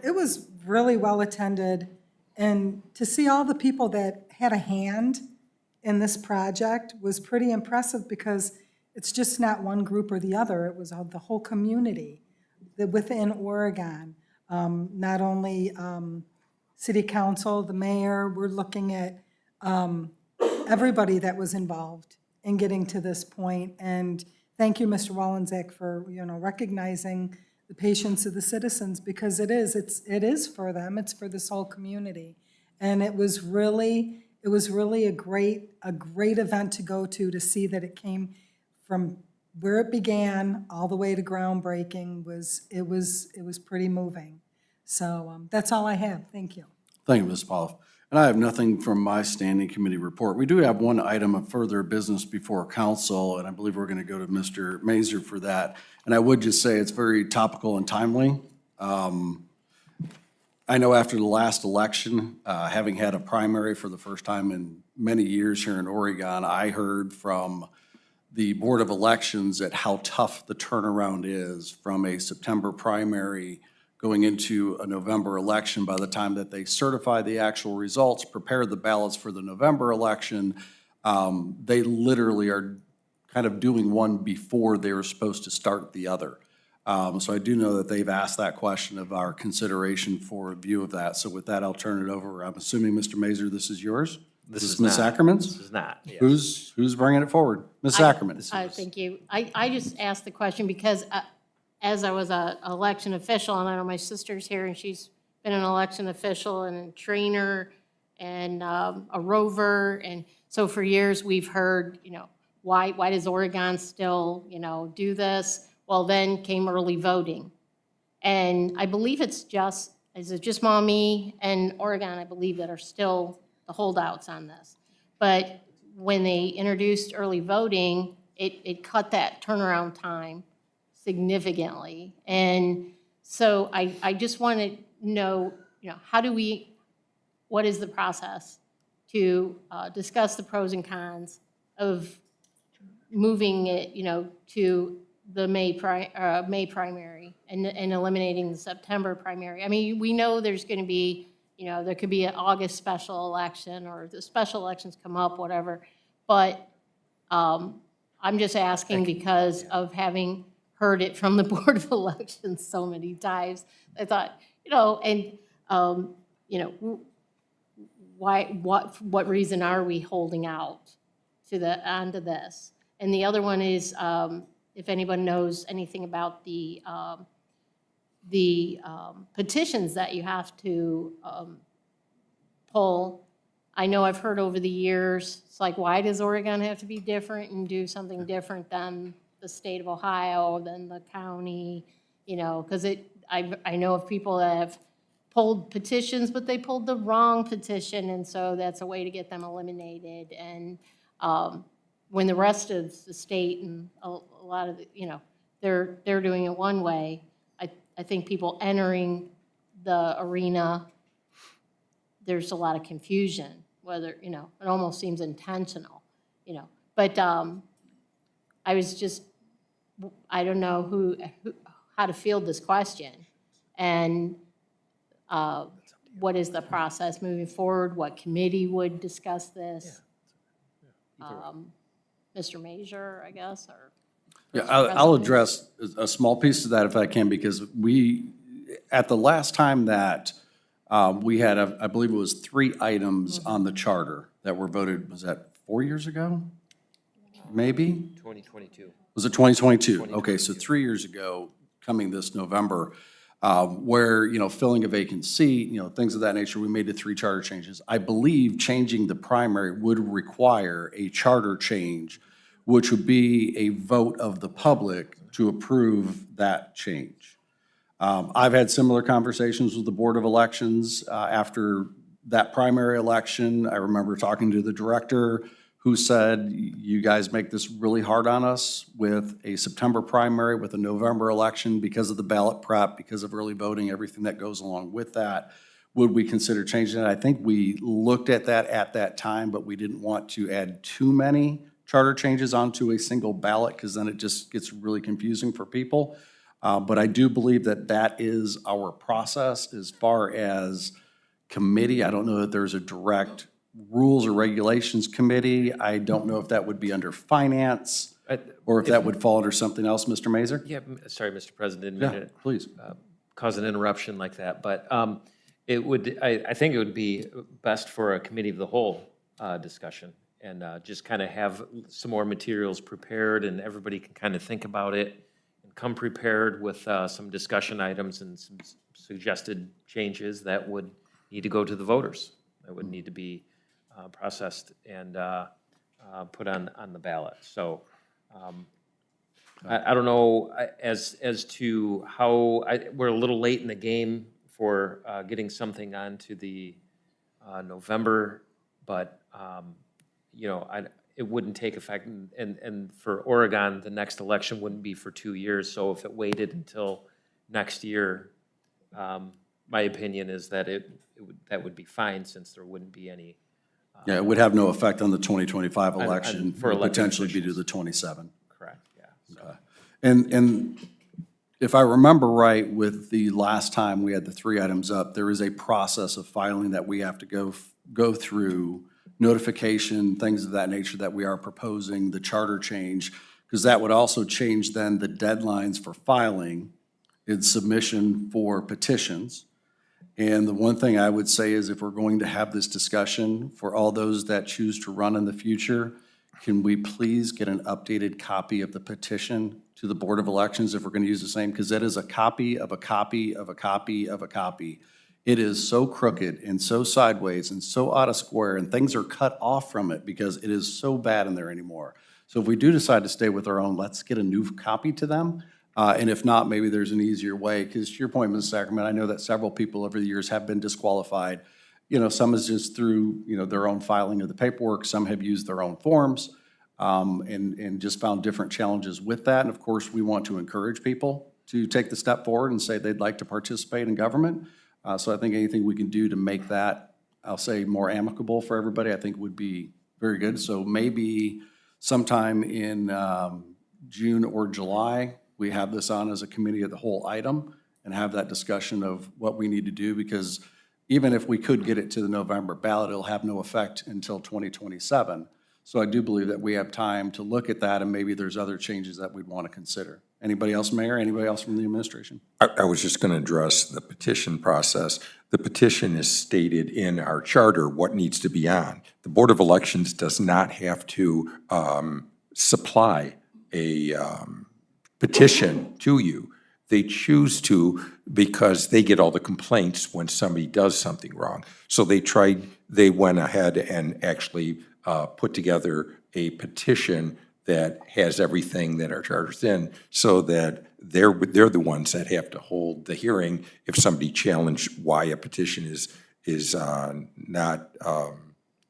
it was really well-attended, and to see all the people that had a hand in this project was pretty impressive, because it's just not one group or the other. It was the whole community within Oregon. Not only city council, the mayor, we're looking at everybody that was involved in getting to this point. And thank you, Mr. Wallenczak, for, recognizing the patience of the citizens, because it is for them, it's for this whole community. And it was really a great event to go to see that it came from where it began all the way to groundbreaking. It was pretty moving. So that's all I have. Thank you. Thank you, Ms. Pauloff. And I have nothing from my standing committee report. We do have one item of further business before council, and I believe we're going to go to Mr. Mazur for that. And I would just say it's very topical and timely. I know after the last election, having had a primary for the first time in many years here in Oregon, I heard from the Board of Elections at how tough the turnaround is from a September primary going into a November election. By the time that they certify the actual results, prepare the ballots for the November election, they literally are kind of doing one before they were supposed to start the other. So I do know that they've asked that question of our consideration for review of that. So with that, I'll turn it over. I'm assuming, Mr. Mazur, this is yours? This is Ms. not. Ackerman's? This is not, yes. Who's bringing it forward? Ms. Ackerman? Thank you. I just asked the question because as I was an election official, and I know my sister's here, and she's been an election official and a trainer and a rover. And so for years, we've heard, why does Oregon still, do this? Well, then came early voting. And I believe is it just Maumee and Oregon, I believe, that are still the holdouts on this. But when they introduced early voting, it cut that turnaround time significantly. And so I just want to know, what is the process to discuss the pros and cons of moving it, to the May primary and eliminating the September primary. I mean, we know there's going to be, there could be an August special election, or the special elections come up, whatever. But I'm just asking because of having heard it from the Board of Elections so many times. I thought, what reason are we holding out onto this? And the other one is, if anyone knows anything about the petitions that you have to pull. I know I've heard over the years, it's like, why does Oregon have to be different and do something different than the state of Ohio, than the county? Because I know of people that have pulled petitions, but they pulled the wrong petition, and so that's a way to get them eliminated. And when the rest of the state and a lot of they're doing it one way, I think people entering the arena, there's a lot of confusion, whether, it almost seems intentional, But I was just, I don't know how to field this question. And what is the process moving forward? What committee would discuss this? Mr. Mazur, I guess, or? Yeah, I'll address a small piece of that if I can, because at the last time that we had, I believe it was 3 items on the charter that were voted, was that 4 years ago? Maybe? 2022. Was it 2022? Okay, so 3 years ago, coming this November, where, filling a vacant seat, things of that nature, we made the 3 charter changes. I believe changing the primary would require a charter change which would be a vote of the public to approve that change. I've had similar conversations with the Board of Elections after that primary election. I remember talking to the director who said, you guys make this really hard on us with a September primary, with a November election because of the ballot prep, because of early voting, everything that goes along with that. Would we consider changing it? I think we looked at that time, but we didn't want to add too many charter changes onto a single ballot because then it just gets really confusing for people. But I do believe that that is our process as far as committee. I don't know that there's a direct rules or regulations committee. I don't know if that would be under finance or if that would fall under something else, Mr. Mazur? Yeah, sorry, Mr. President, Yeah, didn't mean please. to cause an interruption like that, but it would, I think it would be best for a committee of the whole discussion and just kind of have some more materials prepared and everybody can kind of think about it and come prepared with some discussion items and some suggested changes that would need to go to the voters. That would need to be processed and put on the ballot. So I don't know as to how, we're a little late in the game for getting something onto the November, but you know, it wouldn't take effect, and for Oregon, the next election wouldn't be for 2 years. So if it waited until next year, my opinion is that that would be fine since there wouldn't be any. Yeah, it would have no effect on the 2025 election. for It would elected potentially be to officials. the 27. Correct, yeah. So. And if I remember right, with the last time we had the 3 items up, there is a process of filing that we have to go through, notification, things of that nature that we are proposing, the charter change, because that would also change then the deadlines for filing and submission for petitions. And the one thing I would say is if we're going to have this discussion for all those that choose to run in the future, can we please get an updated copy of the petition to the Board of Elections if we're going to use the same? Because that is a copy of a copy of a copy of a copy. It is so crooked and so sideways and so out of square, and things are cut off from it because it is so bad in there anymore. So if we do decide to stay with our own, let's get a new copy to them. And if not, maybe there's an easier way, because to your point, Ms. Sacramento, I know that several people over the years have been disqualified. You know, some is just through, you know, their own filing of the paperwork. Some have used their own forms and just found different challenges with that. And of course, we want to encourage people to take the step forward and say they'd like to participate in government. So I think anything we can do to make that, I'll say, more amicable for everybody, I think would be very good. So maybe sometime in June or July, we have this on as a committee of the whole item and have that discussion of what we need to do, because even if we could get it to the November ballot, it'll have no effect until 2027. So I do believe that we have time to look at that, and maybe there's other changes that we'd want to consider. Anybody else, Mayor? Anybody else from the administration? I was just going to address the petition process. The petition is stated in our charter what needs to be on. The Board of Elections does not have to supply a petition to you. They choose to because they get all the complaints when somebody does something wrong. So they went ahead and actually put together a petition that has everything that our charter's in, so that they're the ones that have to hold the hearing if somebody challenged why a petition is not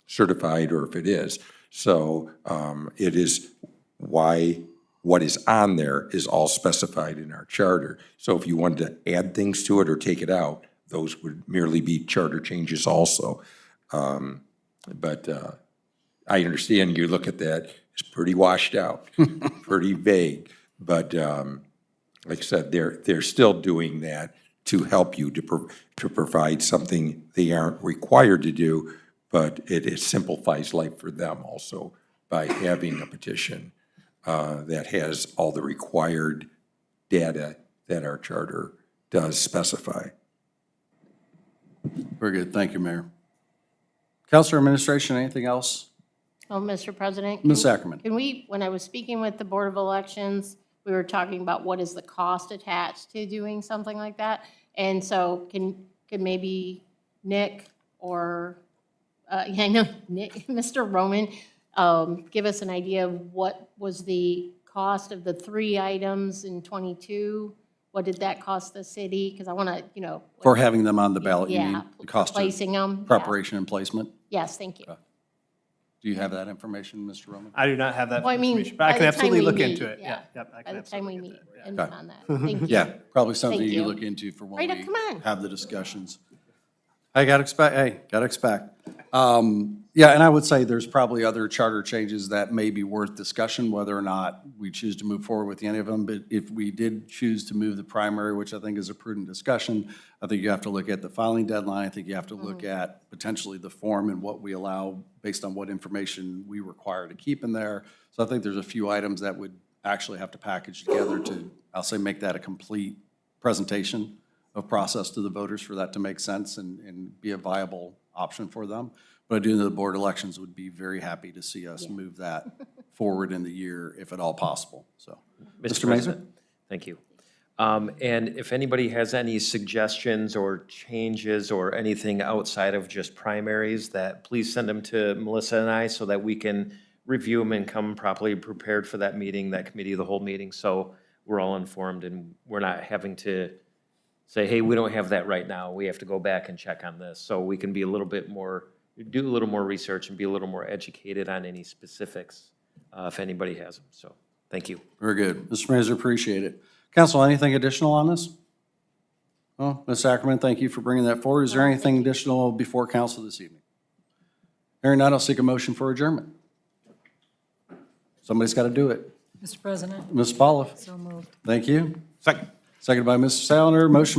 certified, or if it is. So it is why what is on there is all specified in our charter. So if you wanted to add things to it or take it out, those would merely be charter changes also. But I understand you look at that, it's pretty washed out, pretty vague. But like I said, they're still doing that to help you to provide something they aren't required to do, but it simplifies life for them also by having a petition that has all the required data that our charter does specify. Very good. Thank you, Mayor. Councilor Administration, anything else? Oh, Mr. President? Ms. Ackerman. Can we, when I was speaking with the Board of Elections, we were talking about what is the cost attached to doing something like that. And so could maybe Nick or, yeah, I know, Nick, Mr. Roman, give us an idea of what was the cost of the 3 items in '22? What did that cost the city? Because I want to, you know. For having them on the ballot, you mean? Yeah, The cost of placing them. preparation and placement? Yes, thank you. Do you have that information, Mr. Roman? I do not have that Well, I mean, information, but I by can the time absolutely we look meet, into it. yeah. Yep, I By can the time we absolutely meet look into it. and Okay. on that. Thank you. Yeah, probably something Thank you you. look into for when Right up, we come on. have the discussions. Hey, gotta expect. Yeah, and I would say there's probably other charter changes that may be worth discussion, whether or not we choose to move forward with any of them. But if we did choose to move the primary, which I think is a prudent discussion, I think you have to look at the filing deadline. I think you have to look at potentially the form and what we allow based on what information we require to keep in there. So I think there's a few items that would actually have to package together to, I'll say, make that a complete presentation of process to the voters for that to make sense and be a viable option for them. But I do know the board elections would be very happy to see us move that forward in the year, if at all possible, so. Mr. Mazer? President, thank you. And if anybody has any suggestions or changes or anything outside of just primaries, that please send them to Melissa and I so that we can review them and come properly prepared for that meeting, that committee of the whole meeting, so we're all informed and we're not having to say, hey, we don't have that right now, we have to go back and check on this. So we can be a little bit more, do a little more research and be a little more educated on any specifics, if anybody has them, so, thank you. Very good. Mr. Mazer, appreciate it. Council, anything additional on this? Well, Ms. Ackerman, thank you for bringing that forward. Is there anything additional before council this evening? Hearing none, I'll seek a motion for adjournment. Somebody's got to do it. Mr. President, Ms. Polliff, so moved. thank you. Second. Seconded by Mr. Salinger. Motion